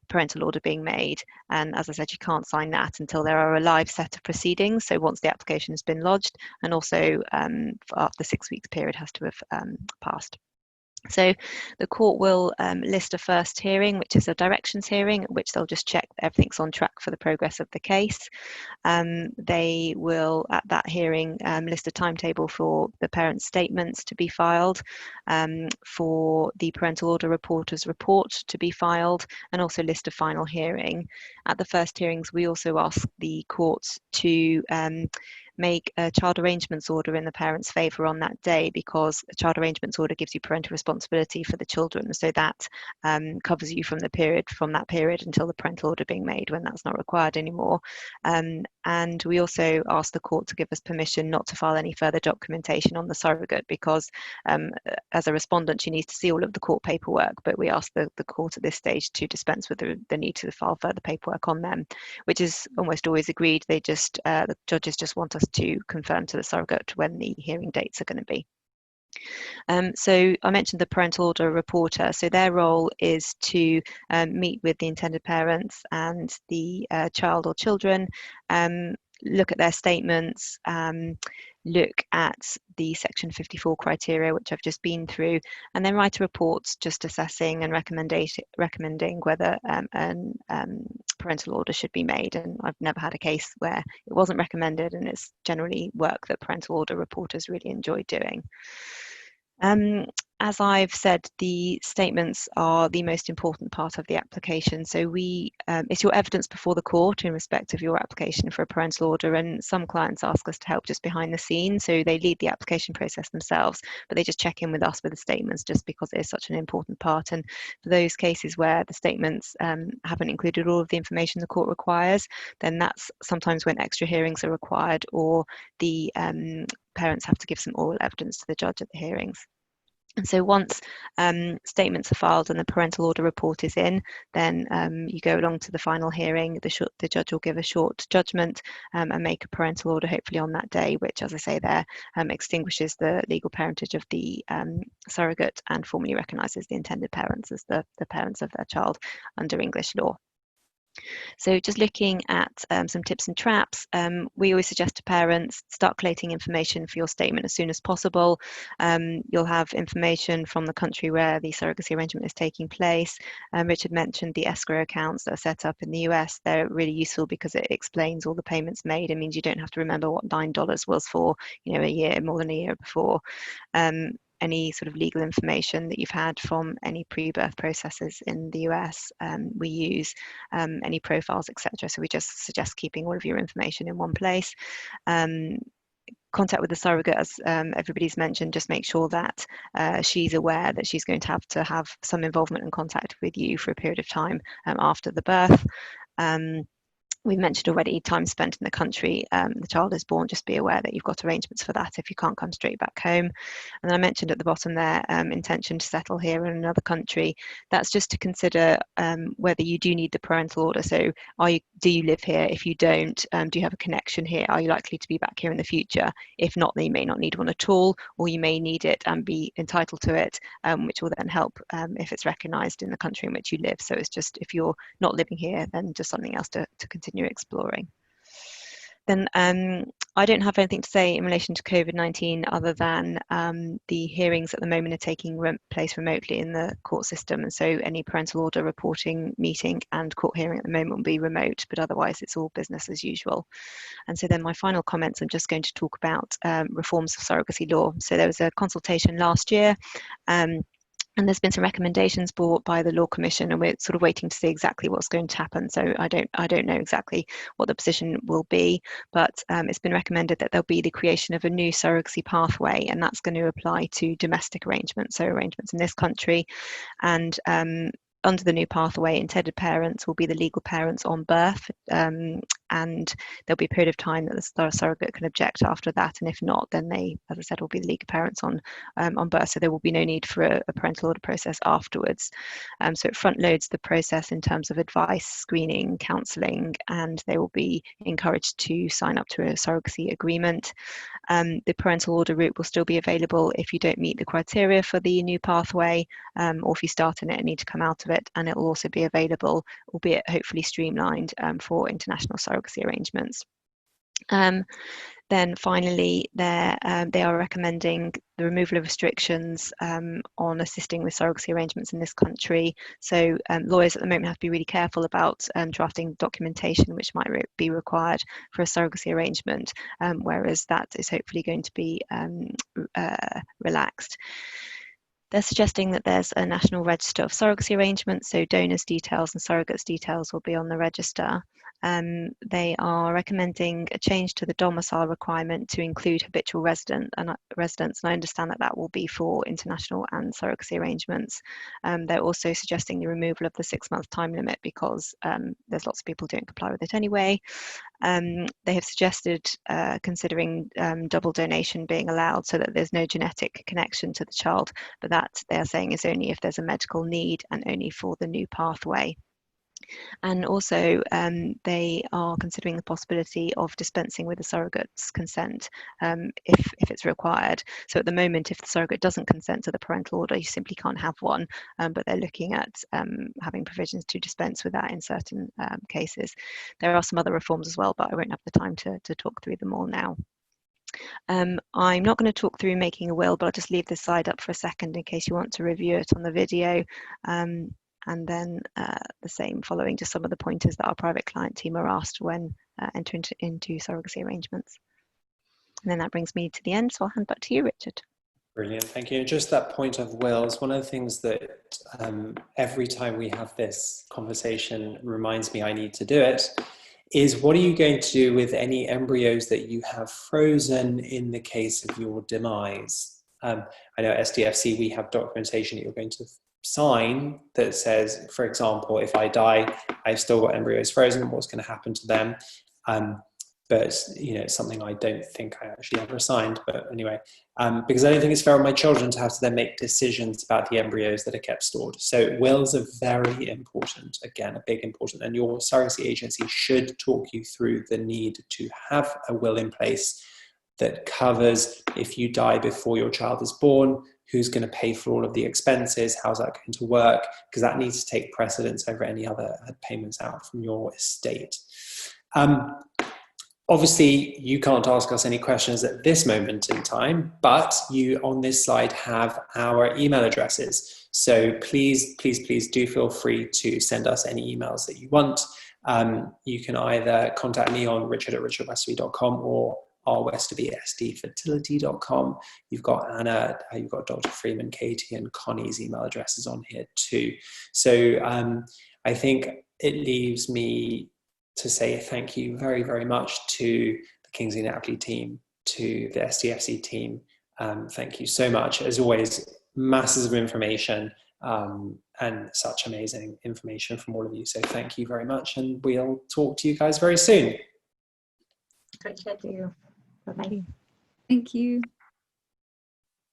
[SPEAKER 4] parental order being made. And as I said, you can't sign that until there are a live set of proceedings. So once the application has been lodged, and also after the 6 weeks period has to have passed. So the court will list a first hearing, which is a directions hearing, at which they'll just check that everything's on track for the progress of the case. They will, at that hearing, list a timetable for the parents' statements to be filed, for the parental order reporter's report to be filed, and also list a final hearing. At the first hearings, we also ask the courts to make a child arrangements order in the parents' favour on that day, because a child arrangements order gives you parental responsibility for the children, so that covers you from that period until the parental order being made, when that's not required anymore. And we also ask the court to give us permission not to file any further documentation on the surrogate, because as a respondent she needs to see all of the court paperwork, but we ask the court at this stage to dispense with the need to file further paperwork on them, which is almost always agreed. They just the judges just want us to confirm to the surrogate when the hearing dates are going to be. So I mentioned the parental order reporter. So their role is to meet with the intended parents and the child or children, look at their statements, look at the section 54 criteria, which I've just been through, and then write a report just assessing and recommending whether parental order should be made. And I've never had a case where it wasn't recommended, and it's generally work that parental order reporters really enjoy doing. As I've said, the statements are the most important part of the application. So it's your evidence before the court in respect of your application for a parental order, and some clients ask us to help just behind the scenes. So they lead the application process themselves, but they just check in with us with the statements just because it is such an important part. And for those cases where the statements haven't included all of the information the court requires, then that's sometimes when extra hearings are required, or the parents have to give some oral evidence to the judge at the hearings. And so once statements are filed and the parental order report is in, then you go along to the final hearing. The judge will give a short judgment and make a parental order hopefully on that day, which, as I say there, extinguishes the legal parentage of the surrogate and formally recognises the intended parents as the parents of their child under English law. So just looking at some tips and traps, we always suggest to parents, start collating information for your statement as soon as possible. You'll have information from the country where the surrogacy arrangement is taking place. Richard mentioned the escrow accounts that are set up in the US. They're really useful because it explains all the payments made. It means you don't have to remember what $9 was for, more than a year before. Any sort of legal information that you've had from any pre-birth processes in the US, we use any profiles, etc. So we just suggest keeping all of your information in one place. contact with the surrogate, as everybody's mentioned, just make sure that she's aware that she's going to have some involvement and contact with you for a period of time after the birth. We mentioned already time spent in the country. The child is born, just be aware that you've got arrangements for that if you can't come straight back home. And then I mentioned at the bottom there, intention to settle here in another country. That's just to consider whether you do need the parental order. So do you live here? If you don't, do you have a connection here? Are you likely to be back here in the future? If not, then you may not need one at all, or you may need it and be entitled to it, which will then help if it's recognised in the country in which you live. So it's just, if you're not living here, then just something else to continue exploring. Then I don't have anything to say in relation to COVID-19 other than the hearings at the moment are taking place remotely in the court system, and so any parental order reporting, meeting and court hearing at the moment will be remote, but otherwise it's all business as usual. And so then my final comments, I'm just going to talk about reforms of surrogacy law. So there was a consultation last year, and there's been some recommendations brought by the Law Commission, and we're sort of waiting to see exactly what's going to happen. So I don't know exactly what the position will be, but it's been recommended that there'll be the creation of a new surrogacy pathway, and that's going to apply to domestic arrangements, so arrangements in this country. And under the new pathway, intended parents will be the legal parents on birth, and there'll be a period of time that the surrogate can object after that, and if not, then they, as I said, will be the legal parents on birth. So there will be no need for a parental order process afterwards. So it front loads the process in terms of advice, screening, counselling, and they will be encouraged to sign up to a surrogacy agreement. The parental order route will still be available if you don't meet the criteria for the new pathway, or if you start in it and need to come out of it, and it will also be available, albeit hopefully streamlined, for international surrogacy arrangements. Then finally, they are recommending the removal of restrictions on assisting with surrogacy arrangements in this country. So lawyers at the moment have to be really careful about drafting documentation which might be required for a surrogacy arrangement, whereas that is hopefully going to be relaxed. They're suggesting that there's a national register of surrogacy arrangements, so donors' details and surrogates' details will be on the register. They are recommending a change to the domicile requirement to include habitual residents, and I understand that that will be for international and surrogacy arrangements. They're also suggesting the removal of the 6-month time limit because there's lots of people who don't comply with it anyway. They have suggested considering double donation being allowed so that there's no genetic connection to the child, but that they are saying is only if there's a medical need and only for the new pathway. And also they are considering the possibility of dispensing with the surrogate's consent if it's required. So at the moment, if the surrogate doesn't consent to the parental order, you simply can't have one, but they're looking at having provisions to dispense with that in certain cases. There are some other reforms as well, but I won't have the time to talk through them all now. I'm not going to talk through making a will, but I'll just leave this slide up for a second in case you want to review it on the video. And then the same following just some of the pointers that our private client team are asked when entering into surrogacy arrangements. And then that brings me to the end, so I'll hand back to you, Richard.
[SPEAKER 1] Brilliant, thank you. Just that point of wills, one of the things that every time we have this conversation reminds me I need to do it, is what are you going to do with any embryos that you have frozen in the case of your demise? I know at SDFC we have documentation that you're going to sign that says, for example, if I die, I've still got embryos frozen, what's going to happen to them? But you know, it's something I don't think I actually ever signed, but anyway, because I don't think it's fair on my children to have to then make decisions about the embryos that are kept stored. So wills are very important, again, a big important, and your surrogacy agency should talk you through the need to have a will in place that covers if you die before your child is born, who's going to pay for all of the expenses, how's that going to work, because that needs to take precedence over any other payments out from your estate. Obviously, you can't ask us any questions at this moment in time, but you on this slide have our email addresses. So please, please, please do feel free to send us any emails that you want. You can either contact me on richard@richardwestoby.com or rwestoby@fertility.com. You've got Anna, you've got Dr. Freeman, Katie, and Connie's email addresses on here too. So I think it leaves me to say thank you very, very much to the Kingsley Napley team, to the STFC team. Thank you so much. As always, masses of information and such amazing information from all of you. So thank you very much, and we'll talk to you guys very soon.
[SPEAKER 2] Thank you. Bye-bye.
[SPEAKER 3] Thank you.